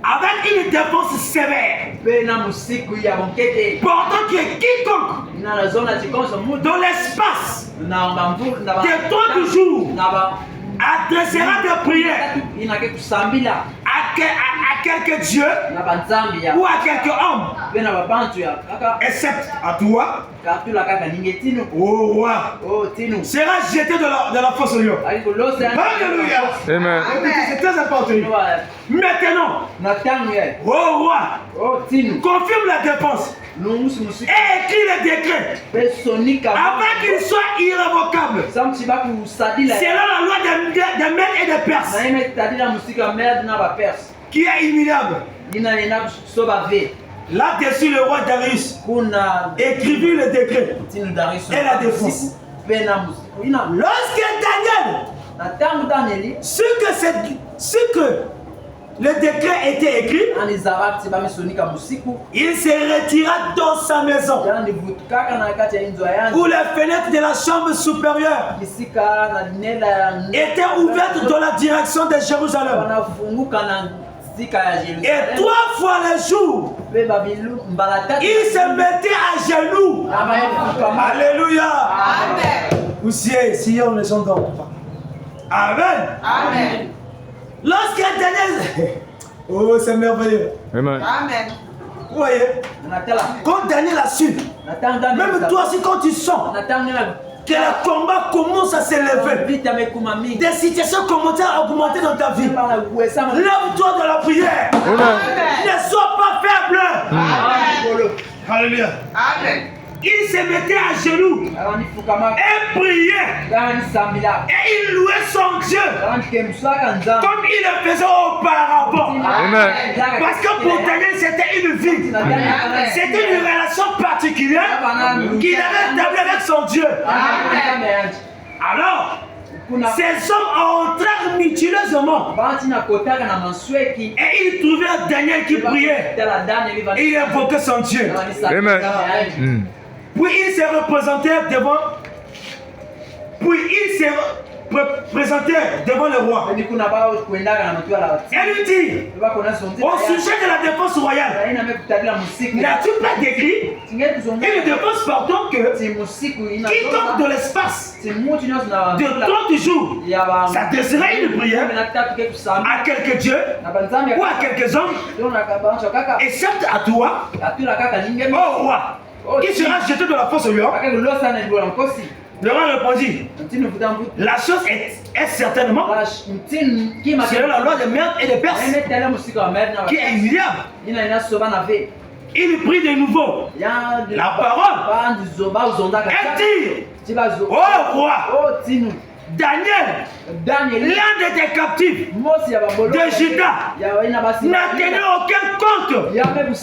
Speaker 1: avec une défense sévère,
Speaker 3: Pena musiku ya bonkete.
Speaker 1: portant que quiconque
Speaker 3: Na la zone ya tikonso mutu.
Speaker 1: dans l'espace
Speaker 3: Na bambu na ba.
Speaker 1: de 30 jours
Speaker 3: Na ba.
Speaker 1: adressera des prières
Speaker 3: Ina ke kusambila.
Speaker 1: à quelque Dieu
Speaker 3: Na banzambi ya.
Speaker 1: ou à quelque homme,
Speaker 3: Pena ba bantu ya. Kaka.
Speaker 1: excepte à toi,
Speaker 3: Katula kaka ningetino.
Speaker 1: ô roi,
Speaker 3: Oh tino.
Speaker 1: sera jeté de la fosse au lion.
Speaker 3: Aliko losa.
Speaker 1: Alléluia.
Speaker 2: Amen.
Speaker 1: C'est très important. Maintenant,
Speaker 3: Na tangu ya.
Speaker 1: ô roi,
Speaker 3: Oh tino.
Speaker 1: confirme la dépense
Speaker 3: Numusi musiku.
Speaker 1: et écris le décret
Speaker 3: Pesonika.
Speaker 1: afin qu'il soit irrévocable
Speaker 3: Samchi baku sadila.
Speaker 1: selon la loi des Mèdes et des Perses
Speaker 3: Na ime tadila musika merde na ba perse.
Speaker 1: qui est immuable.
Speaker 3: Ina ina soba ve.
Speaker 1: Là-dessus, le roi Darius
Speaker 3: Kuna
Speaker 1: écrivit le décret.
Speaker 3: tino Darius.
Speaker 1: Et la défense.
Speaker 3: Pena musiku. Ina.
Speaker 1: Lorsque Daniel
Speaker 3: Na tangu Danieli.
Speaker 1: ce que le décret était écrit,
Speaker 3: Ani zabati ba mesonika musiku.
Speaker 1: il se retira dans sa maison
Speaker 3: Jana vutukaka na kati ya inzo yangu.
Speaker 1: où les fenêtres de la chambre supérieure
Speaker 3: Kisika na nela ya.
Speaker 1: étaient ouvertes dans la direction de Jérusalem.
Speaker 3: Wanafunguka na sika ya
Speaker 1: Et
Speaker 3: Jerusalem.
Speaker 1: 3 fois le jour,
Speaker 3: Pe babilu mbalatati.
Speaker 1: il se mettait à genoux. Alléluia. Vous si on les entend. Amen.
Speaker 4: Amen.
Speaker 1: Lorsque Daniel... Oh, c'est merveilleux.
Speaker 2: Amen.
Speaker 4: Amen.
Speaker 1: Vous voyez,
Speaker 3: Natala.
Speaker 1: quand Daniel a su,
Speaker 3: Natanga
Speaker 1: même toi aussi quand tu sens
Speaker 3: Natanga
Speaker 1: que le combat commence à s'élever,
Speaker 3: vita mekuma mingi.
Speaker 1: des situations commencent à augmenter dans ta vie,
Speaker 3: Par la kuesa ma.
Speaker 1: lève-toi dans la prière.
Speaker 2: Amen.
Speaker 1: Ne sois pas faible.
Speaker 3: Kolo.
Speaker 1: Alléluia.
Speaker 4: Amen.
Speaker 1: Il se mettait à genoux
Speaker 3: Arani fukama.
Speaker 1: et priait.
Speaker 3: Arani sambila.
Speaker 1: Et il louait son Dieu
Speaker 3: Arani kemsaka nzambe.
Speaker 1: comme il le faisait auparavant.
Speaker 2: Amen.
Speaker 1: Parce que pour Daniel, c'était une vie. C'était une relation particulière qu'il avait établie avec son Dieu. Alors, ces hommes entrèrent mutileusement
Speaker 3: Bantina kotaka na mansweki.
Speaker 1: et ils trouvèrent Daniel qui priait.
Speaker 3: Tela Daniel va.
Speaker 1: Et il invoquait son Dieu.
Speaker 2: Amen. Mm.
Speaker 1: Puis il s'est représenté devant. Puis il s'est présenté devant le roi.
Speaker 3: Ni kuna bao kuendaka na mtu ala.
Speaker 1: Et lui dit,
Speaker 3: Ba kona sonti.
Speaker 1: au sujet de la défense royale,
Speaker 3: Ina mekutadila musiku.
Speaker 1: n'as-tu pas décrit
Speaker 3: Tingetu zonga.
Speaker 1: une défense pardon que
Speaker 3: Ti musiku ina.
Speaker 1: quiconque de l'espace
Speaker 3: Ti mutu nyoso na.
Speaker 1: de 30 jours
Speaker 3: Ya ba.
Speaker 1: s'adresserait une prière à quelques dieux
Speaker 3: Na banzambi.
Speaker 1: ou à quelques hommes,
Speaker 3: Dona kabancho kaka.
Speaker 1: excepte à toi,
Speaker 3: Atula kaka ningemi.
Speaker 1: ô roi, qui sera jeté de la fosse au lion.
Speaker 3: Kaka losa na ndibola nkosi.
Speaker 1: Le roi répondit,
Speaker 3: Ntinu vutambu.
Speaker 1: la chose est certainement,
Speaker 3: Lash ntinu kima.
Speaker 1: selon la loi des Mèdes et des Perses,
Speaker 3: Ene tele musiku wa merna.
Speaker 1: qui est immuable.
Speaker 3: Ina ina soba na ve.
Speaker 1: Il prit de nouveau
Speaker 3: Ya
Speaker 1: la parole
Speaker 3: Bandi zoba uzonda kaka.
Speaker 1: et dit,
Speaker 3: Tiba zo.
Speaker 1: ô roi,
Speaker 3: Oh tinu.
Speaker 1: Daniel,
Speaker 3: Daniel.
Speaker 1: l'un de tes captifs
Speaker 3: Mosi ya babolo.
Speaker 1: de Juda,
Speaker 3: Ya ina basi.
Speaker 1: n'a tenu aucun compte
Speaker 3: Ya mebu.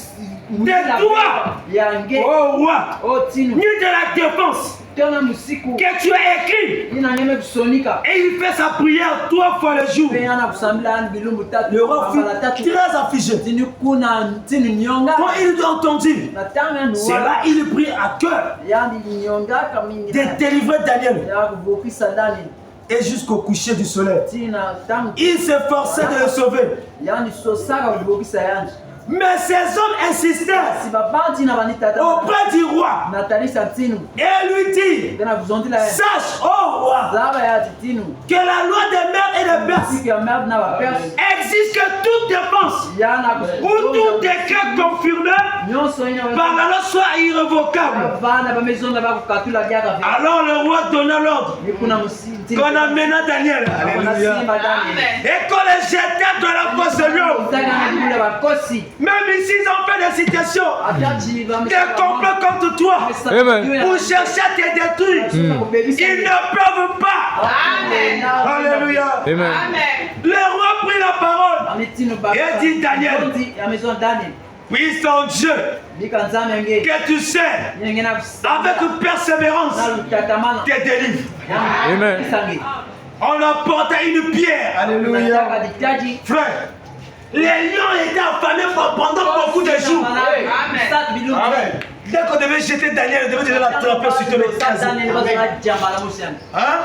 Speaker 1: de toi,
Speaker 3: Ya nge.
Speaker 1: ô roi,
Speaker 3: Oh tinu.
Speaker 1: ni de la défense
Speaker 3: Tena musiku.
Speaker 1: que tu as écrit.
Speaker 3: Ina nyeme kusonika.
Speaker 1: Et il fait sa prière 3 fois le jour.
Speaker 3: Pe yana kusambila ani bilumbu tatu.
Speaker 1: Le roi
Speaker 3: Mabala
Speaker 1: fut
Speaker 3: tatu.
Speaker 1: très affligé.
Speaker 3: Tinu kuna tinu nyonga.
Speaker 1: Quand il a entendu,
Speaker 3: Na tanga
Speaker 1: c'est là il prit à cœur
Speaker 3: Yani nyonga kamingi.
Speaker 1: de délivrer Daniel.
Speaker 3: Ya kubokisa Daniel.
Speaker 1: Et jusqu'au coucher du soleil,
Speaker 3: Tina tangu.
Speaker 1: il s'efforçait de le sauver.
Speaker 3: Yani sosaka kubokisa yani.
Speaker 1: Mais ces hommes insistèrent
Speaker 3: Si babanti na banita tata.
Speaker 1: auprès du roi
Speaker 3: Natalisa tinu.
Speaker 1: et lui dit,
Speaker 3: Tena kuzondila yani.
Speaker 1: sache, ô roi,
Speaker 3: Zaba ya tinu.
Speaker 1: que la loi des Mèdes et des Perses
Speaker 3: Siku ya merde na baperse.
Speaker 1: exige que toute dépense
Speaker 3: Yana
Speaker 1: ou tout décret confirmé
Speaker 3: nyonso ina
Speaker 1: par la loi soit irrévocable.
Speaker 3: bana ba maison na ba kukatula diaka.
Speaker 1: Alors le roi donna l'ordre
Speaker 3: Ni kuna musi.
Speaker 1: qu'on amena Daniel. Alléluia.
Speaker 4: Amen.
Speaker 1: Et qu'on les jeta dans la fosse de lion. Même ici, ils ont fait des situations, des complots contre toi,
Speaker 2: Amen.
Speaker 1: pour chercher à te détruire. Ils ne peuvent pas.
Speaker 4: Amen.
Speaker 1: Alléluia.
Speaker 2: Amen.
Speaker 4: Amen.
Speaker 1: Le roi prit la parole et dit Daniel, oui, son Dieu, que tu sais, avec persévérance, te délivre.
Speaker 2: Amen.
Speaker 1: On apportait une pierre.
Speaker 3: Alléluia.
Speaker 1: Frère, les lions étaient affamés pendant beaucoup de jours.
Speaker 4: Amen.
Speaker 1: Dès qu'on devait jeter Daniel, on devait déjà l'attraper sur tous les cases. Hein?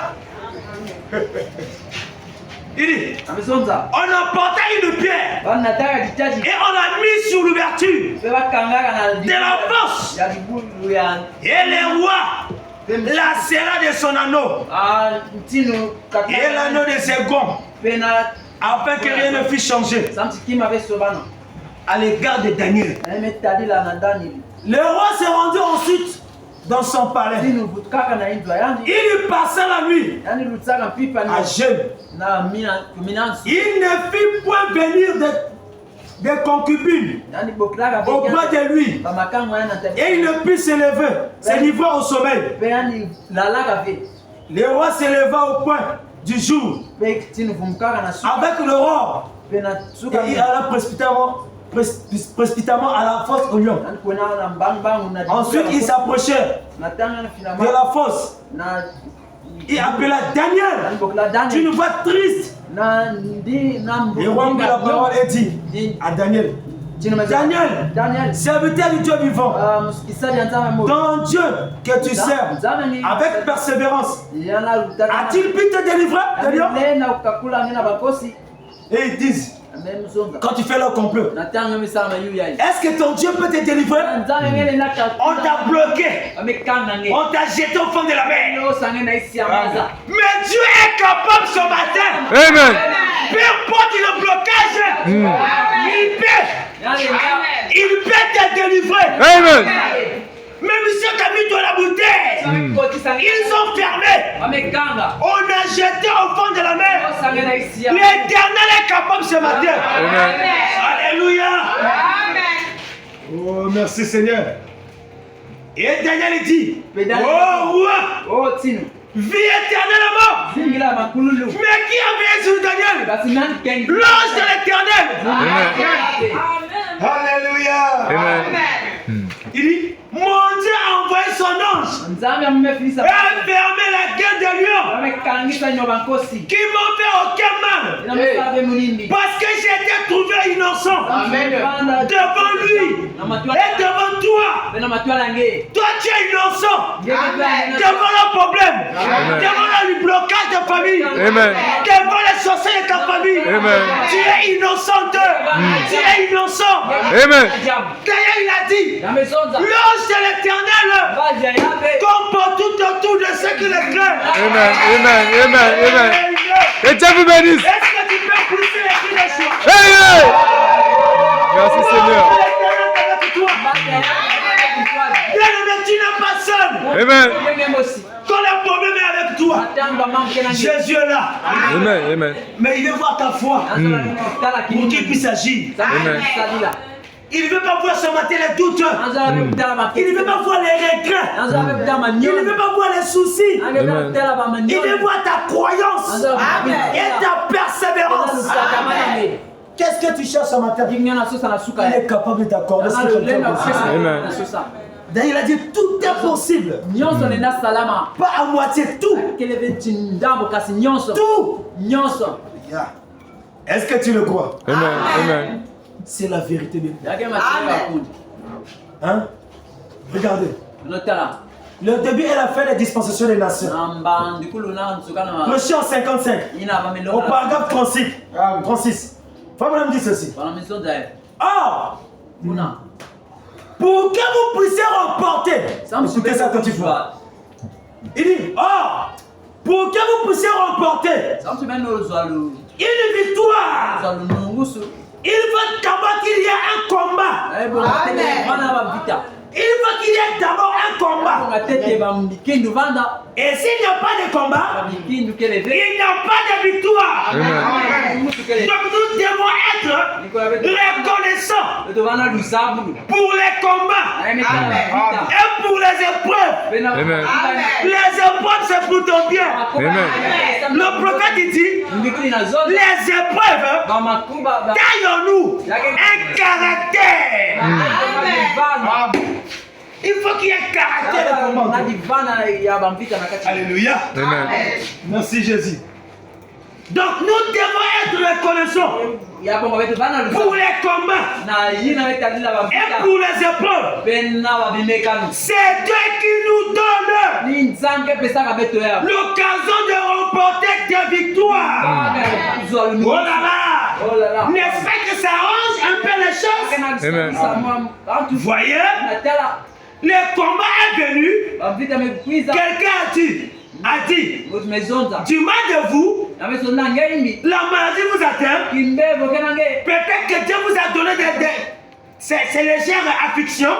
Speaker 1: Il dit, on apportait une pierre et on l'a mis sur l'ouverture de la force. Et les rois la serra de son anneau et l'anneau de ses gonds, afin que rien ne fût changé à l'égard de Daniel. Le roi s'est rendu ensuite dans son palais. Il y passa la nuit à jeûne. Il ne fit point venir des concubines auprès de lui. Et il ne put se livrer au sommeil. Le roi se leva au point du jour avec l'aurore. Et il alla précipitamment à la fosse au lion. Ensuite, il s'approchait de la fosse. Il appela Daniel d'une voix triste. Le roi prit la parole et dit à Daniel, Daniel, serviteur du Dieu vivant, ton Dieu que tu sers avec persévérance, a-t-il pu te délivrer de lion? Et ils disent, quand tu fais leur complot, est-ce que ton Dieu peut te délivrer? On t'a bloqué, on t'a jeté au fond de la mer. Mais Dieu est capable ce matin.
Speaker 2: Amen.
Speaker 1: Peu importe le blocage, il peut te délivrer.
Speaker 2: Amen.
Speaker 1: Même si tu as mis dans la bouteille, ils ont fermé. On a jeté au fond de la mer. L'Éternel est capable ce matin.
Speaker 2: Amen.
Speaker 1: Alléluia. Oh, merci Seigneur. Et Daniel dit, oh roi, vie éternellement. Mais qui a veillé sur Daniel? L'ange de l'Éternel. Alléluia.
Speaker 2: Amen.
Speaker 1: Il dit, mon Dieu a envoyé son ange et a fermé la gueule des lions qui m'ont fait aucun mal parce que j'étais trouvé innocent devant lui et devant toi. Toi tu es innocent devant le problème, devant le blocage de famille, devant les sorciers de ta famille. Tu es innocent d'eux. Tu es innocent. D'ailleurs il a dit, l'ange de l'Éternel comme tout autour de ceux qui le craignent.
Speaker 2: Amen. Et Dieu vous bénisse.
Speaker 1: Est-ce que tu peux pousser les cris de joie?
Speaker 2: Merci Seigneur.
Speaker 1: Bien-aimé, tu n'es pas seul.
Speaker 2: Amen.
Speaker 1: Quand le problème est avec toi, Jésus est là.
Speaker 2: Amen.
Speaker 1: Mais il veut voir ta foi pour qu'il puisse agir. Il ne veut pas voir ce matin les doutes. Il ne veut pas voir les regrets. Il ne veut pas voir les soucis. Il veut voir ta croyance et ta persévérance. Qu'est-ce que tu cherches ce matin? Il est capable de t'accorder ce que tu veux. D'ailleurs, il a dit tout est possible. Pas à moitié, tout. Tout. Est-ce que tu le crois?
Speaker 2: Amen.
Speaker 1: C'est la vérité de Dieu. Hein? Regardez. Le début et la fin des dispensations des nations. Prochain 55. Au paragraphe 36. Fabre me dit ceci. Or, pour que vous puissiez remporter. Écoutez ça quand tu vois. Il dit, or, pour que vous puissiez remporter une victoire. Il faut d'abord qu'il y ait un combat. Il faut qu'il y ait d'abord un combat. Et s'il n'y a pas de combat, il n'y a pas de victoire. Donc nous devons être reconnaissants pour les combats et pour les épreuves. Les épreuves, c'est pour ton bien. Le prophète dit, les épreuves taillent en nous un caractère. Il faut qu'il y ait un caractère de combat. Alléluia.
Speaker 2: Amen.
Speaker 1: Merci Jésus. Donc nous devons être reconnaissants pour les combats et pour les épreuves. C'est Dieu qui nous donne l'occasion de remporter des victoires. Oh là là. N'est-ce pas que ça arrange un peu les choses?
Speaker 2: Amen.
Speaker 1: Vous voyez, le combat est venu. Quelqu'un a dit, du mal de vous, la maladie vous atteint. Peut-être que Dieu vous a donné ces légères afflictions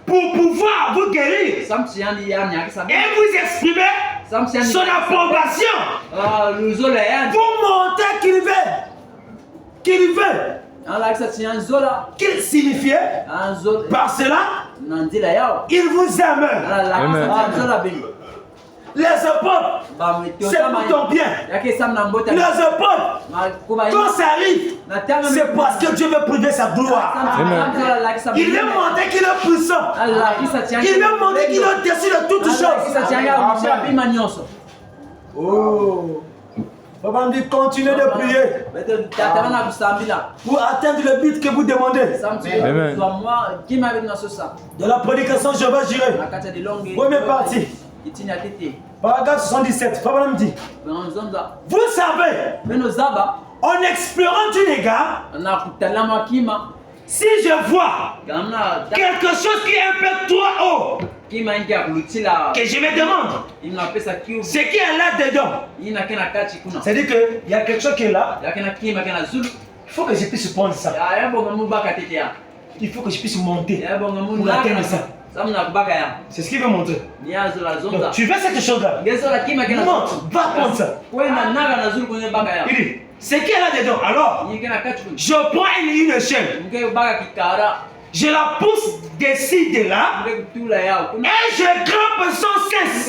Speaker 1: pour pouvoir vous guérir et vous exprimer son approbation. Vous montrer qu'il veut. Qu'il signifiait par cela, il vous aime. Les apôtres, c'est pour ton bien. Les apôtres, quand ça arrive, c'est parce que Dieu veut prouver sa gloire. Il veut montrer qu'il est puissant. Il veut montrer qu'il est au-dessus de toutes choses. Oh. Papa me dit continuez de prier pour atteindre le but que vous demandez.
Speaker 2: Amen.
Speaker 1: De la prédication, je vais gérer. Première partie. Paragraphe 77. Papa me dit vous savez, en explorant du égard, si je vois quelque chose qui est un peu trop haut, que je me demande ce qui est là-dedans, c'est-à-dire qu'il y a quelque chose qui est là, il faut que je puisse prendre ça. Il faut que je puisse monter pour atteindre ça. C'est ce qu'il veut montrer. Donc, tu veux cette chose-là, monte, va prendre ça. Il dit, ce qui est là-dedans, alors, je prends une échelle. Je la pousse d'ici, de là, et je grimpe sans cesse.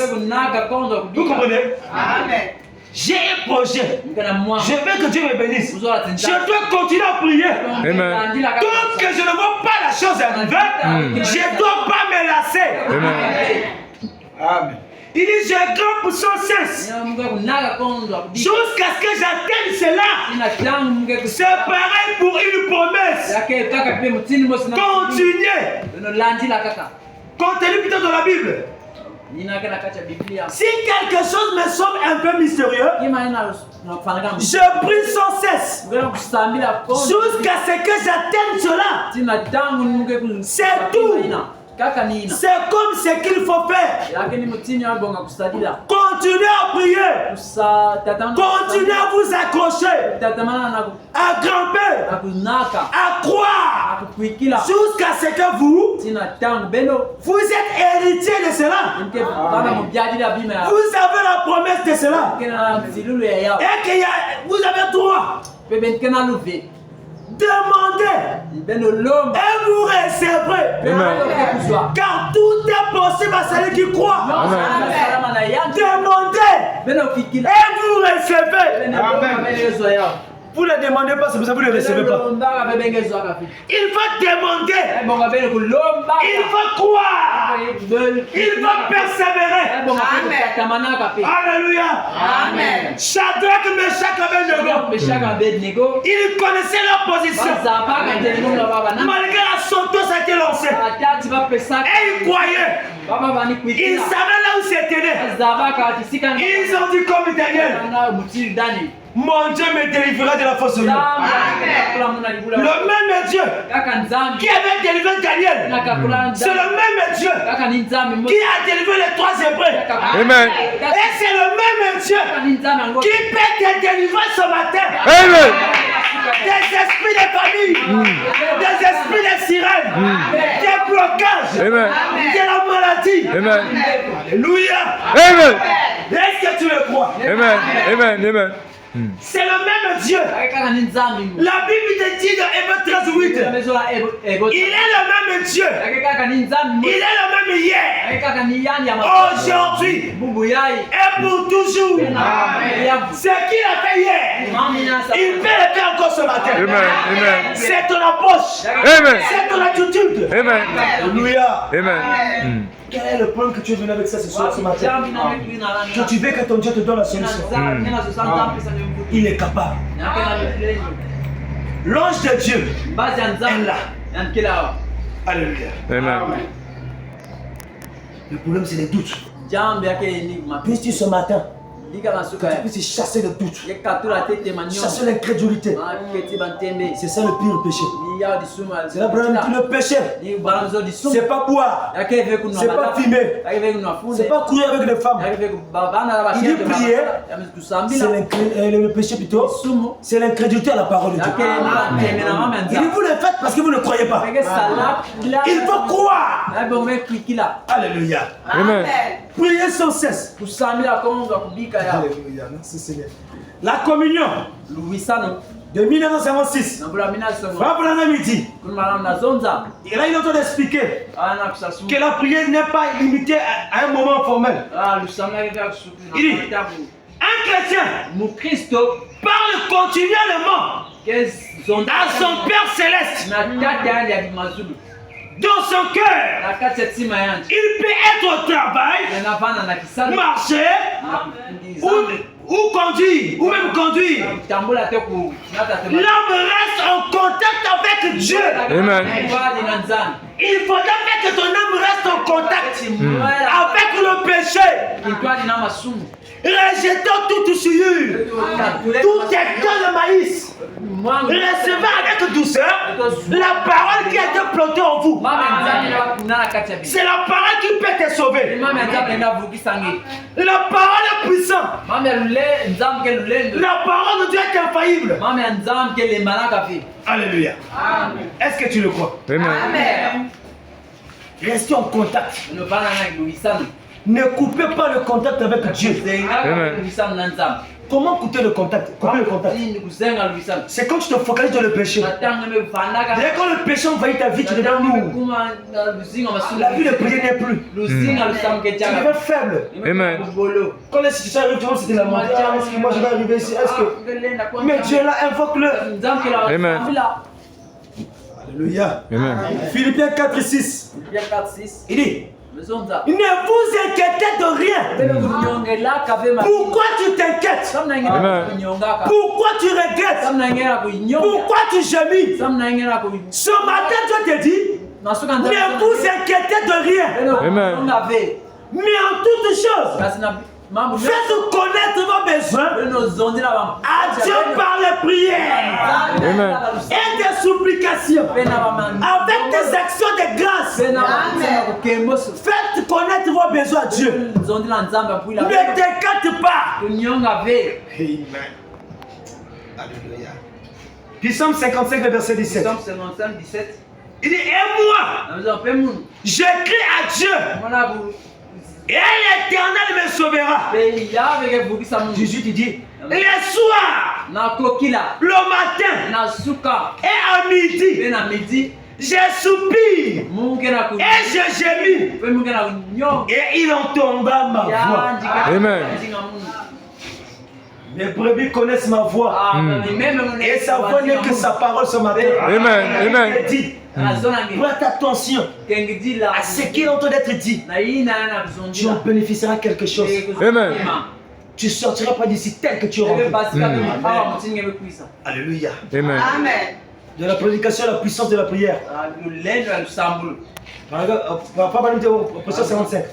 Speaker 1: Vous comprenez? Amen. J'ai un projet. Je veux que Dieu me bénisse. Je dois continuer à prier.
Speaker 2: Amen.
Speaker 1: Tant que je ne vois pas la chose arriver, je ne dois pas me lasser. Amen. Il dit, je grimpe sans cesse jusqu'à ce que j'atteigne cela. C'est pareil pour une promesse. Continuez. Contenu plutôt dans la Bible. Si quelque chose me semble un peu mystérieux, je prie sans cesse jusqu'à ce que j'atteigne cela. C'est tout. C'est comme ce qu'il faut faire. Continuez à prier. Continuez à vous accrocher. À grimper. À croire. Jusqu'à ce que vous êtes héritier de cela. Vous avez la promesse de cela. Et que vous avez droit. Demandez et vous recevrez. Car tout est possible à celui qui croit. Demandez et vous recevez. Vous ne demandez pas, c'est pour ça que vous ne recevez pas. Il faut demander. Il faut croire. Il faut persévérer. Alléluia. Amen. Shadrach, Meshach, Abednego, ils connaissaient leur position. Malgré la sauteuse a été lancée. Et ils croyaient. Ils savaient là où c'était. Ils ont dit comme Daniel. Mon Dieu me délivrera de la fausse union. Le même Dieu qui avait délivré Daniel, c'est le même Dieu qui a délivré les 3 Hébreux.
Speaker 2: Amen.
Speaker 1: Et c'est le même Dieu qui peut te délivrer ce matin.
Speaker 2: Amen.
Speaker 1: Des esprits de famille, des esprits de sirènes, des blocages,
Speaker 2: Amen.
Speaker 1: de la maladie.
Speaker 2: Amen.
Speaker 1: Alléluia.
Speaker 2: Amen.
Speaker 1: Est-ce que tu le crois?
Speaker 2: Amen. Amen. Amen.
Speaker 1: C'est le même Dieu.
Speaker 3: kaka ni nzambi
Speaker 1: La Bible te dit dans Hébreux 13:8.
Speaker 3: mezo la ego
Speaker 1: Il est le même Dieu.
Speaker 3: kaka ni nzambi
Speaker 1: Il est le même hier,
Speaker 3: kaka ni yani ya
Speaker 1: aujourd'hui
Speaker 3: bubu yai
Speaker 1: et pour toujours.
Speaker 3: Amen.
Speaker 1: Ce qu'il a fait hier, il peut le faire encore ce matin.
Speaker 2: Amen.
Speaker 1: C'est ton approche.
Speaker 2: Amen.
Speaker 1: C'est ton attitude.
Speaker 2: Amen.
Speaker 1: Alléluia.
Speaker 2: Amen.
Speaker 1: Quel est le point que tu es venu avec ça ce soir, ce matin? Que tu veux que ton Dieu te donne la solution. Il est capable. L'ange de Dieu est là. Alléluia.
Speaker 2: Amen.
Speaker 1: Le problème, c'est les doutes. Puisses-tu ce matin, que tu puisses chasser le doute, chasser l'incrédulité. C'est ça le pire péché. C'est le problème que le péché, c'est pas boire, c'est pas fumer, c'est pas courir avec les femmes. Il dit prier, c'est le péché plutôt, c'est l'incrédulité à la parole de Dieu. Il dit vous le faites parce que vous ne croyez pas. Il faut croire. Alléluia.
Speaker 2: Amen.
Speaker 1: Priez sans cesse. Alléluia. Merci Seigneur. La communion de 1956. Frère Branham dit. Et là il est en train d'expliquer que la prière n'est pas limitée à un moment formel. Il dit un chrétien parle continuellement à son Père céleste dans son cœur. Il peut être au travail, marcher ou conduire, ou même conduire. L'homme reste en contact avec Dieu.
Speaker 2: Amen.
Speaker 1: Il faudra que ton âme reste en contact avec le péché. Rejetons toute souillure, tout état de maïs. Recevez avec douceur la parole qui a été plantée en vous. C'est la parole qui peut te sauver. La parole est puissante. La parole de Dieu est infaillible. Alléluia. Est-ce que tu le crois?
Speaker 2: Amen.
Speaker 1: Restez en contact. Ne coupez pas le contact avec Dieu. Comment couper le contact? Couper le contact. C'est quand tu te focalises dans le péché. Dès quand le péché envahit ta vie, tu deviens lourd. La vie de prier n'est plus. Tu deviens faible.
Speaker 2: Amen.
Speaker 1: Quand les situations arrivent, tu vois, c'était la montée. Est-ce que moi je vais arriver ici? Est-ce que. Mais Dieu là, invoque-le.
Speaker 2: Amen.
Speaker 1: Alléluia.
Speaker 2: Amen.
Speaker 1: Philippiens 4:6. Il dit. Ne vous inquiétez de rien. Pourquoi tu t'inquiètes? Pourquoi tu regrettes? Pourquoi tu gémis? Ce matin, Dieu te dit, ne vous inquiétez de rien.
Speaker 2: Amen.
Speaker 1: Mais en toutes choses, faites connaître vos besoins à Dieu par les prières
Speaker 2: Amen.
Speaker 1: et des supplications, avec des actions de grâce. Faites connaître vos besoins à Dieu. Ne t'inquiète pas. Amen. Alléluia. Psaume 55, verset 17. Il dit, et moi, j'écris à Dieu. Et l'Éternel me sauvera. 18, il dit, les soirs, le matin et à midi, je soupire et je gémis. Et il entendra ma voix.
Speaker 2: Amen.
Speaker 1: Les brebis connaissent ma voix. Et sa voix n'est que sa parole ce matin.
Speaker 2: Amen. Amen.
Speaker 1: Il dit, prête attention à ce qui est en train d'être dit. Tu en bénéficieras quelque chose.
Speaker 2: Amen.
Speaker 1: Tu ne sortiras pas d'ici tel que tu auras. Alléluia.
Speaker 2: Amen.
Speaker 1: De la prédication à la puissance de la prière. Verset 55.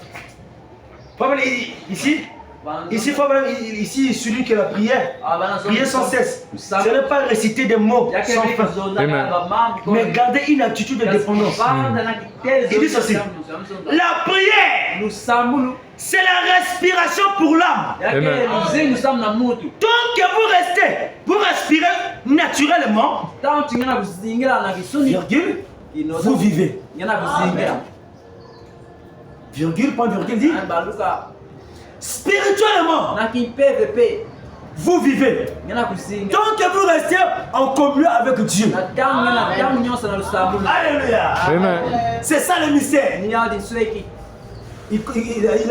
Speaker 1: Ici, celui qui a la prière, prier sans cesse. Ce n'est pas réciter des mots sans fin, mais garder une attitude de dépendance. Il dit ceci, la prière, c'est la respiration pour l'âme. Tant que vous respirez naturellement, virgule, vous vivez. Virgule, point virgule, dit. Spirituellement, vous vivez, tant que vous restez en communion avec Dieu. Alléluia.
Speaker 2: Amen.
Speaker 1: C'est ça le mystère. Il a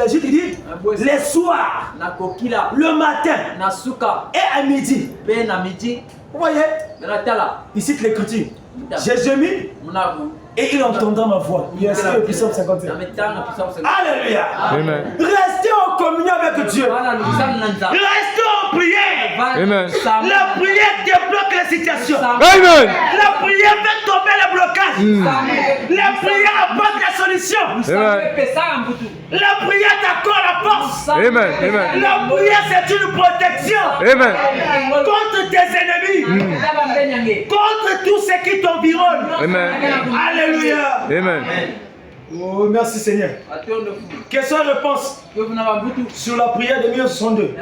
Speaker 1: juste dit les soirs, le matin et à midi. Vous voyez, il cite l'écriture. J'ai gémi et il entendra ma voix. Il y a le Psaume 51. Alléluia.
Speaker 2: Amen.
Speaker 1: Restez en communion avec Dieu. Restez en prière.
Speaker 2: Amen.
Speaker 1: La prière débloque la situation.
Speaker 2: Amen.
Speaker 1: La prière fait tomber le blocage. La prière apporte la solution.
Speaker 2: Amen.
Speaker 1: La prière t'accorde la force.
Speaker 2: Amen. Amen.
Speaker 1: La prière c'est une protection
Speaker 2: Amen.
Speaker 1: contre tes ennemis, contre tout ce qui t'environne.
Speaker 2: Amen.
Speaker 1: Alléluia.
Speaker 2: Amen.
Speaker 1: Oh, merci Seigneur. Question réponse sur la prière de 1962.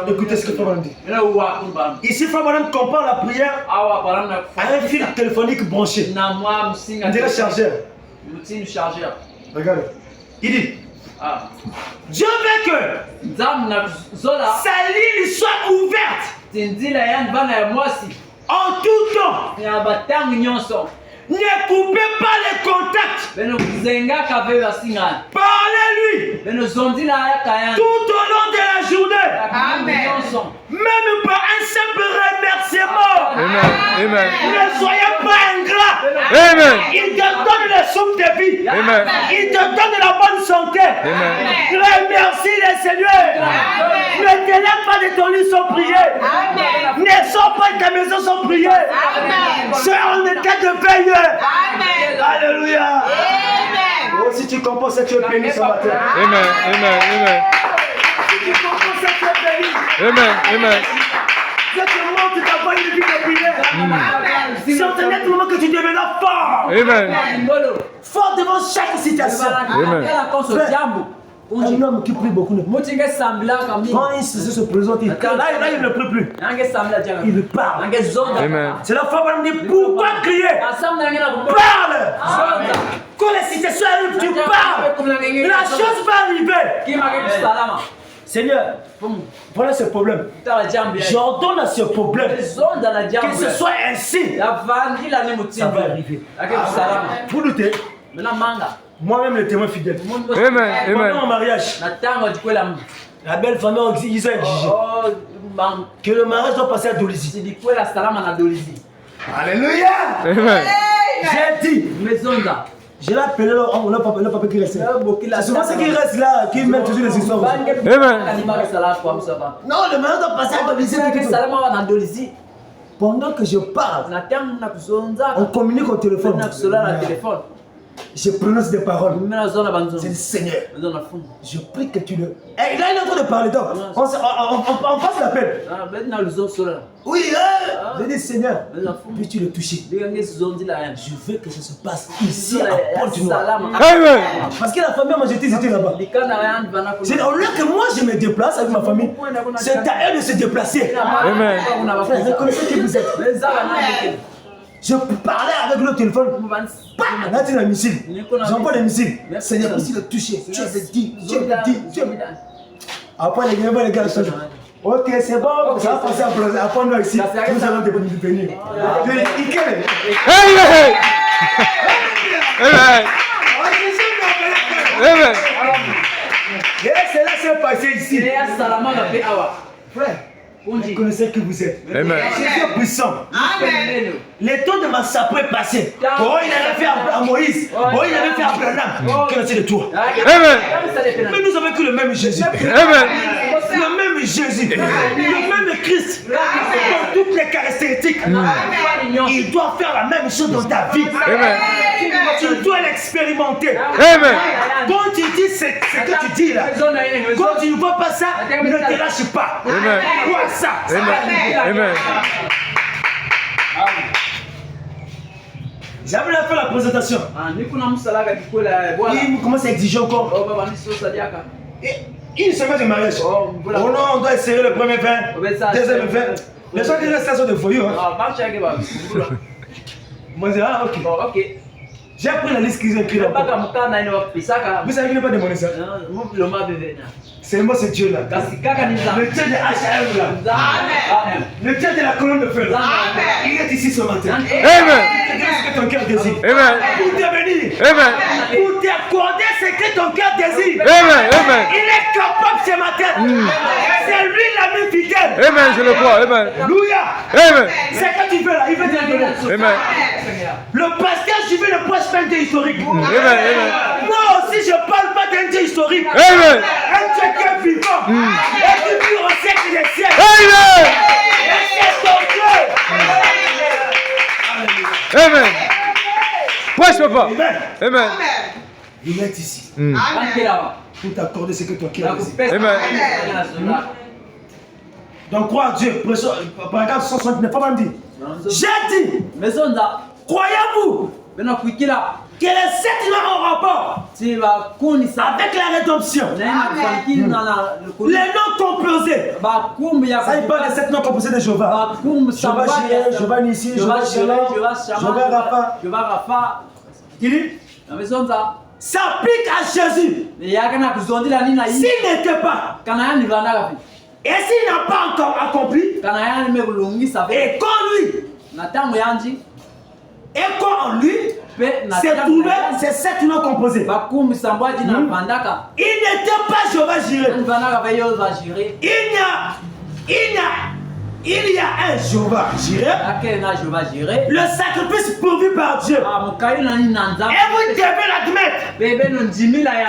Speaker 1: Écoutez ce que Frère dit. Ici, Frère Madame compare la prière à un fil téléphonique branché. On dirait chargeur. Regardez. Il dit Dieu veut que sa ligne soit ouverte en tout temps. Ne coupez pas les contacts. Parlez-lui tout au long de la journée.
Speaker 4: Amen.
Speaker 1: Même par un simple remerciement.
Speaker 2: Amen. Amen.
Speaker 1: Ne soyez pas ingrat.
Speaker 2: Amen.
Speaker 1: Il te donne le souffle de vie.
Speaker 2: Amen.
Speaker 1: Il te donne la bonne santé.
Speaker 2: Amen.
Speaker 1: Remercie le Seigneur. Ne te lève pas de ton lit sans prier. Ne sors pas de ta maison sans prier. C'est en état de veille. Alléluia. Oh, si tu comprends ça, tu es béni ce matin.
Speaker 2: Amen. Amen. Amen.
Speaker 1: Si tu comprends ça, tu es béni.
Speaker 2: Amen. Amen.
Speaker 1: Cette moment, tu t'as pas une vie de prière. C'est en ce moment que tu deviendras fort.
Speaker 2: Amen.
Speaker 1: Fort devant chaque situation. Un homme qui prie beaucoup ne quand il se présente, là il ne prie plus. Il parle.
Speaker 2: Amen.
Speaker 1: C'est la fois où on dit pourquoi crier? Parle. Quand les situations arrivent, tu parles. La chose va arriver. Seigneur, voilà ce problème. J'ordonne à ce problème que ce soit ainsi. Ça va arriver. Vous doutez? Moi-même le témoin fidèle.
Speaker 2: Amen. Amen.
Speaker 1: Pendant mon mariage, la belle famille ils ont exigé que le mariage doit passer à Dolisie. Alléluia.
Speaker 2: Amen.
Speaker 1: J'ai dit, je l'ai appelé on n'a pas qui reste. C'est souvent ce qui reste là qui mène toujours les histoires.
Speaker 2: Amen.
Speaker 1: Non, le mariage doit passer à Dolisie. Pendant que je parle, on communique au téléphone. Je prononce des paroles. C'est le Seigneur. Je prie que tu le. Et là, il est en train de parler. Donc, on passe l'appel. Oui, je dis Seigneur, puis-tu le toucher? Je veux que ça se passe ici à Pointe-Noire.
Speaker 2: Amen.
Speaker 1: Parce que la famille m'a jeté, ils étaient là-bas. C'est au lieu que moi je me déplace avec ma famille, c'est à eux de se déplacer.
Speaker 2: Amen.
Speaker 1: Frère, reconnaissez qui vous êtes. Je parlais avec le téléphone. Là, tu as un missile. J'envoie des missiles. Seigneur, aussi le toucher. Tu avais dit. Après, les gars, changent. Ok, c'est bon. Ça va passer à prendre ici. Nous allons venir.
Speaker 2: Amen. Amen. Amen.
Speaker 1: Et cela s'est passé ici. Frère. Vous connaissez qui vous êtes.
Speaker 2: Amen.
Speaker 1: Jésus est puissant. Amen. Le temps de massacre est passé. Oh, il avait fait à Moïse. Oh, il avait fait à Abraham. Quel est de toi?
Speaker 2: Amen.
Speaker 1: Mais nous avons que le même Jésus.
Speaker 2: Amen.
Speaker 1: Le même Jésus. Le même Christ. Dans toutes les caractéristiques. Il doit faire la même chose dans ta vie.
Speaker 2: Amen.
Speaker 1: Tu dois l'expérimenter.
Speaker 2: Amen.
Speaker 1: Quand tu dis ce que tu dis là, quand tu ne vois pas ça, ne te lâche pas.
Speaker 2: Amen.
Speaker 1: Vois ça.
Speaker 2: Amen. Amen.
Speaker 1: J'avais fait la présentation. Il commence à exiger encore. Une semaine de mariage. Oh non, on doit essayer le premier vin, deuxième vin. Les gens qui restent là sont des voyous. Moi je dis, ah ok. J'ai pris la liste qu'ils ont écrite là-bas.
Speaker 3: Mpaka mukana ino pisaka.
Speaker 1: Vous savez qu'il n'est pas demandé ça.
Speaker 3: Mubilo mabevena.
Speaker 1: C'est moi, c'est Dieu là.
Speaker 3: Kasi kaka ni nzambe.
Speaker 1: Le Dieu de HM là.
Speaker 3: Amen.
Speaker 1: Le Dieu de la colonne de feu là. Il est ici ce matin.
Speaker 2: Amen.
Speaker 1: Qu'est-ce que ton cœur désire?
Speaker 2: Amen.
Speaker 1: Pour te bénir.
Speaker 2: Amen.
Speaker 1: Pour t'accorder ce que ton cœur désire.
Speaker 2: Amen. Amen.
Speaker 1: Il est capable ce matin. C'est lui l'ami fidèle.
Speaker 2: Amen. Je le crois. Amen.
Speaker 1: Alléluia.
Speaker 2: Amen.
Speaker 1: C'est que tu veux là. Il veut te donner.
Speaker 2: Amen.
Speaker 1: Le pasteur suivi ne prêche pas un Dieu historique.
Speaker 2: Amen. Amen.
Speaker 1: Non, si je ne parle pas d'un Dieu historique.
Speaker 2: Amen.
Speaker 1: Un Dieu qui est vivant. Et qui vit au siècle des siècles.
Speaker 2: Amen.
Speaker 1: Et c'est ton Dieu.
Speaker 2: Amen. Prêche, papa.
Speaker 1: Amen.
Speaker 2: Amen.
Speaker 1: Il est ici. Pour t'accorder ce que ton cœur désire.
Speaker 2: Amen.
Speaker 1: Donc crois à Dieu. Paragraphe 169. Pas même dire. J'ai dit. Croyez-vous que les 7 mois ont rapport avec la rédemption. Les noms composés. Ça il parle des 7 noms composés de Jéhovah. Jéhovah Jireh, Jéhovah Nissi, Jéhovah Shalom, Jéhovah Rapha. Il dit, ça applique à Jésus. S'il n'était pas, et s'il n'a pas encore accompli, et quand lui, et quand en lui, c'est trouvé ces 7 noms composés. Il n'était pas Jéhovah Jireh. Il y a un Jéhovah Jireh. Le sacrifice pourvu par Dieu. Et vous devez l'admettre.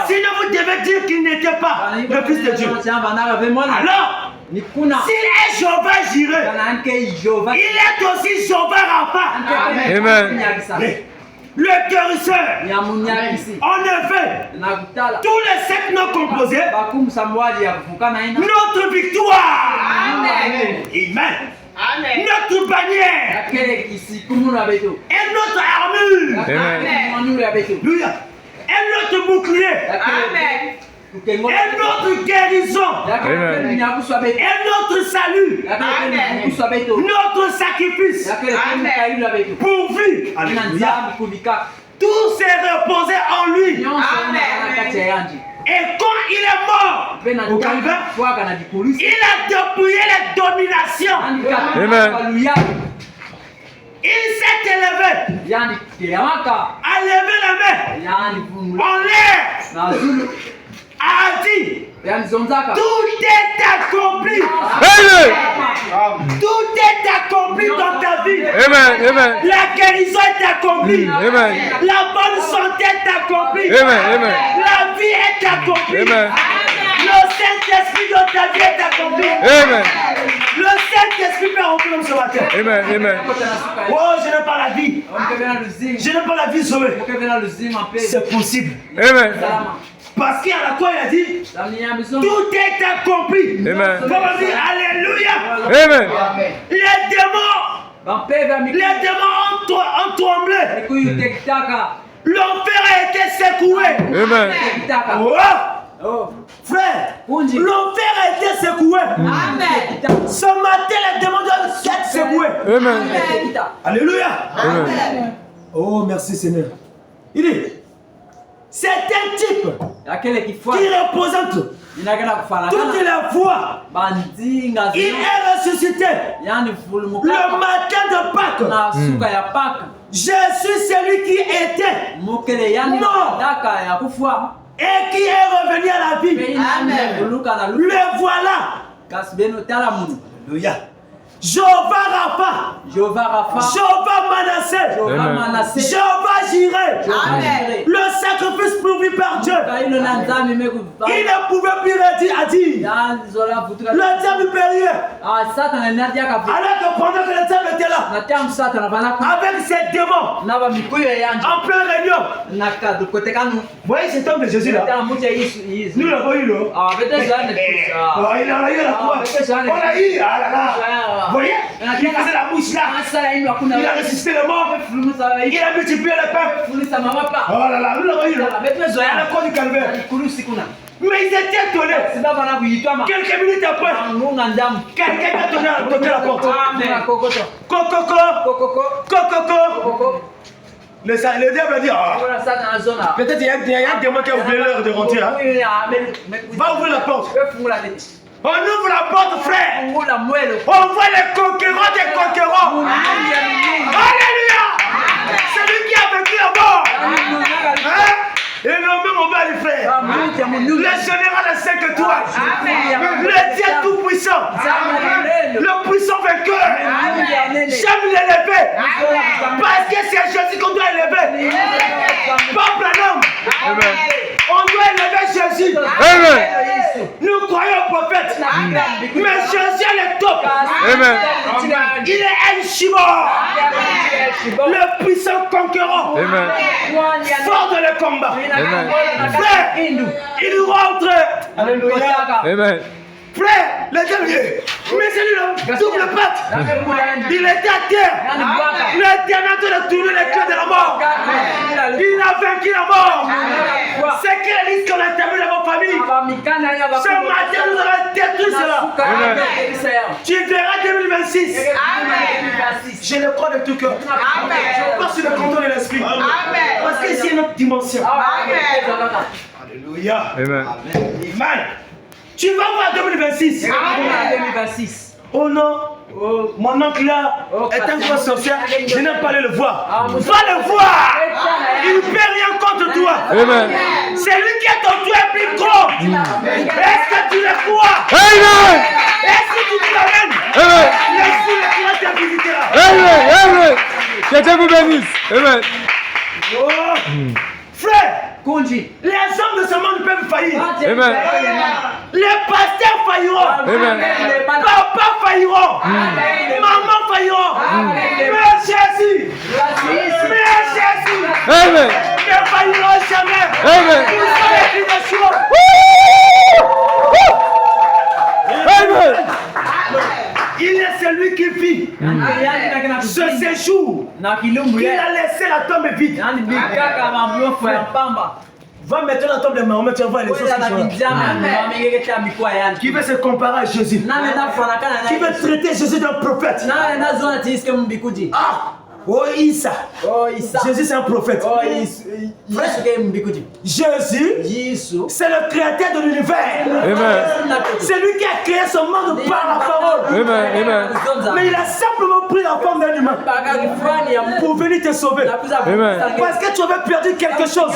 Speaker 1: Sinon vous devez dire qu'il n'était pas le Fils de Dieu. Alors, s'il est Jéhovah Jireh, il est aussi Jéhovah Rapha.
Speaker 2: Amen.
Speaker 1: Le guérisseur. En effet, tous les 7 noms composés, notre victoire. Amen. Notre bannière. Et notre armure. Alléluia. Et notre bouclier. Et notre guérison. Et notre salut. Notre sacrifice. Pourvu. Alléluia. Tout s'est reposé en lui. Et quand il est mort au calvaire, il a dépouillé les dominations.
Speaker 2: Amen.
Speaker 1: Il s'est élevé. A levé la main en l'air. A dit, tout est accompli.
Speaker 2: Amen.
Speaker 1: Tout est accompli dans ta vie.
Speaker 2: Amen. Amen.
Speaker 1: La guérison est accomplie.
Speaker 2: Amen.
Speaker 1: La bonne santé est accomplie.
Speaker 2: Amen. Amen.
Speaker 1: La vie est accomplie.
Speaker 2: Amen.
Speaker 1: Le Saint-Esprit dans ta vie est accompli.
Speaker 2: Amen.
Speaker 1: Le Saint-Esprit peut remplir ce matin.
Speaker 2: Amen. Amen.
Speaker 1: Oh, je n'ai pas la vie. Je n'ai pas la vie sauvée. C'est possible.
Speaker 2: Amen.
Speaker 1: Parce qu'à la croix, il a dit, tout est accompli.
Speaker 2: Amen.
Speaker 1: Faut dire Alléluia.
Speaker 2: Amen.
Speaker 1: Les démons ont tremblé. L'enfer a été secoué.
Speaker 2: Amen.
Speaker 1: Oh. Frère, l'enfer a été secoué. Ce matin, les démons doivent être secoués.
Speaker 2: Amen.
Speaker 1: Alléluia.
Speaker 2: Amen.
Speaker 1: Oh, merci Seigneur. Il dit, c'est un type qui représente toutes les fois. Il est ressuscité le matin de Pâques. Je suis celui qui était mort et qui est revenu à la vie. Le voilà. Alléluia. Jéhovah Rapha, Jéhovah Manassé, Jéhovah Jireh, le sacrifice pourvu par Dieu. Il ne pouvait plus le dire. Le diable périait. Alors que pendant que le diable était là, avec ses démons, en pleine réunion, vous voyez cet homme de Jésus là, nous l'avons eu là. Il en a eu la croix. On a eu, ah là là. Vous voyez, il faisait la bouche là. Il a ressuscité le mort. Il a multiplié le pain. Oh là là, nous l'avons eu là. À la croix du calvaire. Mais ils étaient étonnés. Quelques minutes après, quelqu'un a toqué à la porte. Coco. Le diable a dit, ah,
Speaker 3: Voilà ça dans la zone là.
Speaker 1: peut-être il y a un démon qui a oublié l'heure de rentrer. Hein.
Speaker 3: Oui,
Speaker 1: Va ouvrir la porte.
Speaker 3: Ouvre la tête.
Speaker 1: On ouvre la porte, frère.
Speaker 3: Ouvre la moelle.
Speaker 1: On voit les conquérants des conquérants. Alléluia. C'est lui qui a vaincu la mort. Hein? Et nous-mêmes, on va les frères. Le général a 5 étoiles. Le Dieu tout-puissant. Le puissant vainqueur. J'aime l'élever. Parce que c'est Jésus qu'on doit élever. Pas Branham. On doit élever Jésus.
Speaker 2: Amen.
Speaker 1: Nous croyons au prophète. Mais Jésus est le top.
Speaker 2: Amen.
Speaker 1: Il est El Shibor. Le puissant conquérant.
Speaker 2: Amen.
Speaker 1: Fort dans le combat.
Speaker 2: Amen.
Speaker 1: Frère, il rentre. Alléluia.
Speaker 2: Amen.
Speaker 1: Frère, le dernier. Mais c'est lui le double patte. Il était à terre. Le dernier de tourner les clés de la mort. Il a vaincu la mort. C'est quelle liste qu'on a terminé dans ma famille. Ce matin, nous allons détruire cela. Tu verras 2026. Je le crois de tout cœur. Je pense sur le canton de l'esprit. Parce que c'est une autre dimension. Alléluia.
Speaker 2: Amen.
Speaker 1: Amen. Tu vas voir 2026.
Speaker 3: 2026.
Speaker 1: Oh non. Mon oncle là est un grand sorcier. Je n'aime pas aller le voir. Va le voir. Il ne fait rien contre toi.
Speaker 2: Amen.
Speaker 1: C'est lui qui est ton toi est plus grand. Est-ce que tu le crois?
Speaker 2: Amen.
Speaker 1: Est-ce que tu t'amènes?
Speaker 2: Amen.
Speaker 1: L'esprit qui va te visiter là.
Speaker 2: Amen. Amen. Que Dieu vous bénisse. Amen.
Speaker 1: Oh. Frère,
Speaker 3: Konji.
Speaker 1: les hommes de ce monde peuvent faillir.
Speaker 2: Amen.
Speaker 1: Les pasteurs failliront.
Speaker 2: Amen.
Speaker 1: Papa failliront. Maman failliront. Mais Jésus. Mais Jésus.
Speaker 2: Amen.
Speaker 1: Ne failliront jamais.
Speaker 2: Amen.
Speaker 1: Vous savez qui est sûr.
Speaker 2: Amen.
Speaker 1: Il est celui qui vit ce séjour. Il a laissé la tombe vide. Va maintenant dans la tombe de Mahomet, tu vas voir les choses qui sont là. Qui veut se comparer à Jésus. Qui veut traiter Jésus d'un prophète. Ah! Oh Issa. Jésus c'est un prophète. Jésus, c'est le créateur de l'univers. C'est lui qui a créé ce monde par la parole.
Speaker 2: Amen.
Speaker 1: Mais il a simplement pris la forme d'un humain pour venir te sauver. Parce que tu avais perdu quelque chose.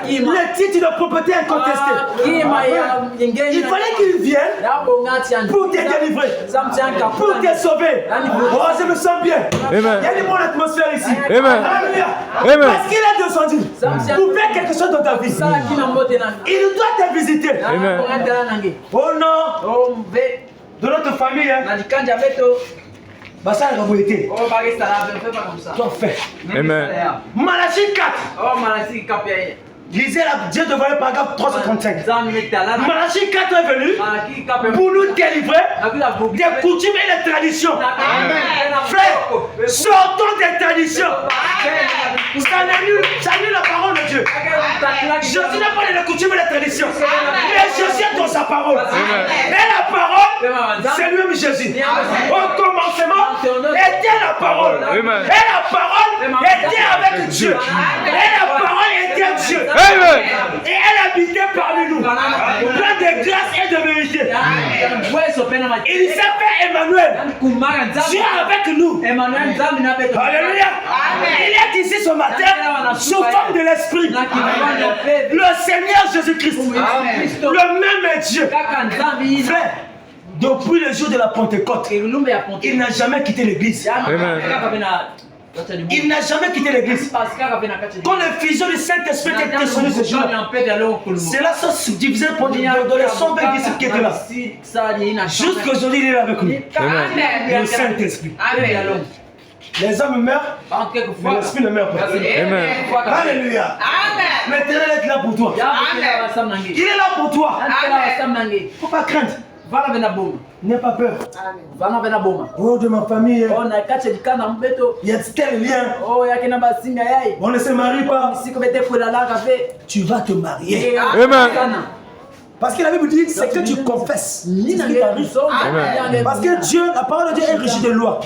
Speaker 1: Le titre de propriété incontesté. Il fallait qu'il vienne pour te délivrer, pour te sauver. Oh, je me sens bien. Il y a une bonne atmosphère ici. Alléluia. Parce qu'il est descendu pour faire quelque chose dans ta vie. Il doit te visiter. Oh non. De notre famille, ça a été. Tu as fait.
Speaker 2: Amen.
Speaker 1: Malachie 4. Lisez la Dieu devant le paragraphe 335. Malachie 4 est venu pour nous délivrer des coutumes et des traditions. Frère, sortons des traditions. Ça annule la parole de Dieu. Jésus n'a pas les coutumes et les traditions. Mais Jésus est dans sa parole. Et la parole, c'est lui-même Jésus. Au commencement, était la parole. Et la parole était avec Dieu. Et la parole était Dieu.
Speaker 2: Amen.
Speaker 1: Et elle habitait parmi nous. Plein de grâce et de vérité. Il s'appelle Emmanuel. Dieu avec nous. Alléluia. Il est ici ce matin sous forme de l'esprit. Le Seigneur Jésus-Christ. Le même Dieu. Frère, depuis le jour de la Pentecôte, il n'a jamais quitté l'église. Il n'a jamais quitté l'église. Quand le fusion du Saint-Esprit était descendu ce jour, cela s'est subdivisé dans les 120 disciples qui étaient là. Jusqu'aujourd'hui, il est là avec nous. Le Saint-Esprit. Les hommes meurent, mais l'esprit ne meurt pas. Alléluia. L'éternel est là pour toi. Il est là pour toi. Il ne faut pas craindre. N'aie pas peur. Oh, de ma famille, il y a tel lien. On ne se marie pas. Tu vas te marier.
Speaker 2: Amen.
Speaker 1: Parce que la Bible dit, c'est que tu confesses. C'est ce qui t'arrive.
Speaker 2: Amen.
Speaker 1: Parce que Dieu, la parole de Dieu est riche de lois.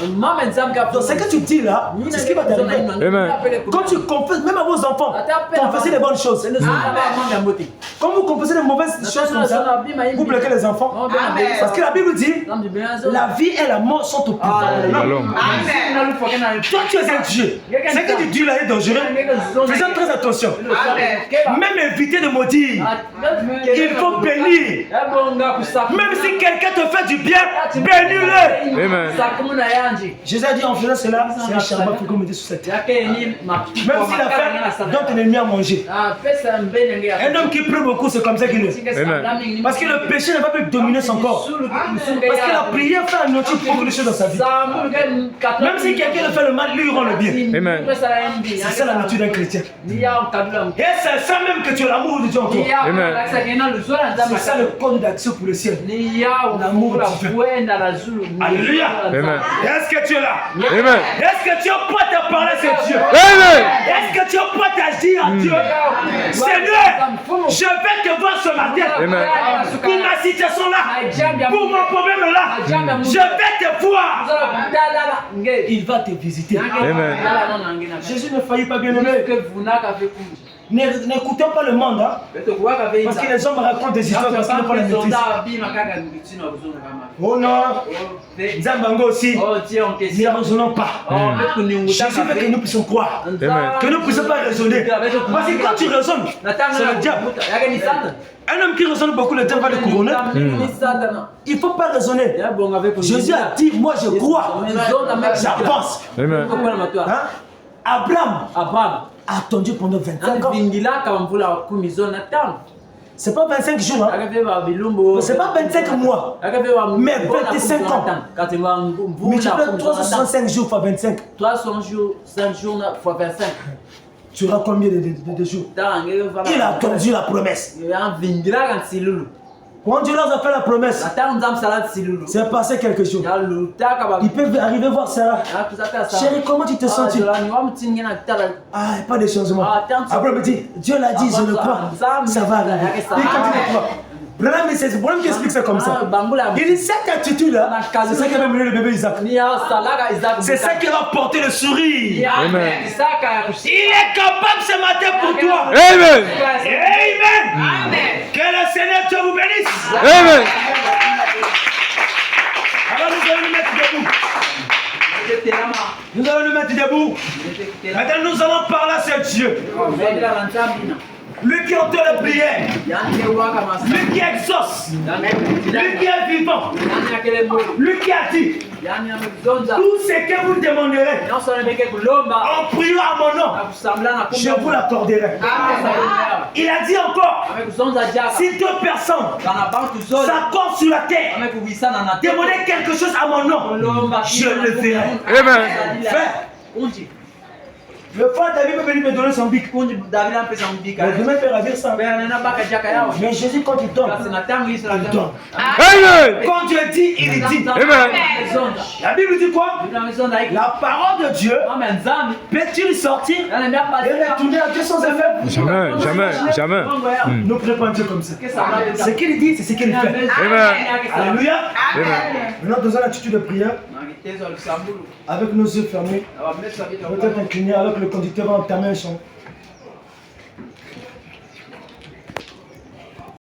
Speaker 1: Donc ce que tu dis là, c'est ce qui va t'arriver.
Speaker 2: Amen.
Speaker 1: Quand tu confesses, même à vos enfants, confessez les bonnes choses. Quand vous confessez les mauvaises choses comme ça, vous bloquez les enfants. Parce que la Bible dit, la vie et la mort sont au pouvoir de la langue. Toi tu es un Dieu. Ce que tu dis là est dangereux. Faisons très attention. Même éviter de maudire. Il faut bénir. Même si quelqu'un te fait du bien, bénis-le.
Speaker 2: Amen.
Speaker 1: Jésus a dit en faisant cela, c'est un charbon que vous mettez sur cette terre. Même s'il a fait, donne ton ennemi à manger. Un homme qui prie beaucoup, c'est comme ça qu'il est.
Speaker 2: Amen.
Speaker 1: Parce que le péché ne va plus dominer son corps. Parce que la prière fait un outil pour beaucoup de choses dans sa vie. Même si quelqu'un le fait le mal, lui il rend le bien.
Speaker 2: Amen.
Speaker 1: C'est ça la nature d'un chrétien. Et c'est ça même que tu as l'amour de Dieu en toi.
Speaker 2: Amen.
Speaker 1: C'est ça le code d'action pour le ciel. L'amour divin. Alléluia.
Speaker 2: Amen.
Speaker 1: Est-ce que tu es là?
Speaker 2: Amen.
Speaker 1: Est-ce que tu es prêt à parler à ce Dieu?
Speaker 2: Amen.
Speaker 1: Est-ce que tu es prêt à dire à Dieu, Seigneur, je vais te voir ce matin.
Speaker 2: Amen.
Speaker 1: Pour ma situation là, pour mon problème là, je vais te voir. Il va te visiter.
Speaker 2: Amen.
Speaker 1: Jésus ne faillit pas, bien aimé. N'écoutons pas le monde, hein? Parce que les hommes racontent des histoires parce qu'ils n'ont pas la maîtrise. Oh non, Zambango aussi, n'y raisonnons pas. Jésus veut que nous puissions croire, que nous ne puissions pas raisonner. Parce que quand tu raisonnes, c'est le diable. Un homme qui raisonne beaucoup, le diable va le couronner. Il ne faut pas raisonner. Jésus a dit, moi je crois, j'avance.
Speaker 2: Amen.
Speaker 1: Hein? Abraham a attendu pendant 25 ans. C'est pas 25 jours, hein? C'est pas 25 mois, mais 25 ans. Multiplie 365 jours fois 25.
Speaker 3: 300 jours, 5 jours fois 25.
Speaker 1: Tu auras combien de jours? Il a attendu la promesse. Quand Dieu leur a fait la promesse, c'est passé quelques jours. Ils peuvent arriver voir Sarah. Chérie, comment tu te sens? Ah, pas de changement. Abraham me dit, Dieu l'a dit, je le crois. Ça va arriver. Il continue de croire. C'est le problème qui explique ça comme ça. Il dit cette attitude-là, c'est ça qui va mener le bébé Isaac. C'est ça qui va porter le sourire.
Speaker 2: Amen.
Speaker 1: Il est capable ce matin pour toi.
Speaker 2: Amen.
Speaker 1: Amen. Que le Seigneur Dieu vous bénisse.
Speaker 2: Amen.
Speaker 1: Alors nous allons nous mettre debout. Nous allons nous mettre debout. Maintenant nous allons parler à ce Dieu. Lui qui entend la prière, lui qui exauce, lui qui est vivant, lui qui a dit tout ce que vous demanderez en priant à mon nom, je vous l'accorderai. Il a dit encore, si deux personnes s'accordent sur la terre, demandez quelque chose à mon nom, je le ferai.
Speaker 2: Amen.
Speaker 1: Le frère David peut venir me donner son bic. Mais demain peut ravir ça. Mais Jésus, quand il donne, il donne.
Speaker 2: Amen.
Speaker 1: Quand Dieu dit, il dit.
Speaker 2: Amen.
Speaker 1: La Bible dit quoi? La parole de Dieu peut-il sortir et retourner à Dieu sans effet?
Speaker 2: Jamais, jamais, jamais.
Speaker 1: Ne prenez pas un Dieu comme ça. Ce qu'il dit, c'est ce qu'il fait.
Speaker 2: Amen.
Speaker 1: Alléluia.
Speaker 2: Amen.
Speaker 1: Maintenant, dans une attitude de prière, avec nos yeux fermés, peut-être inclinés, avec le conducteur va entamer un chant.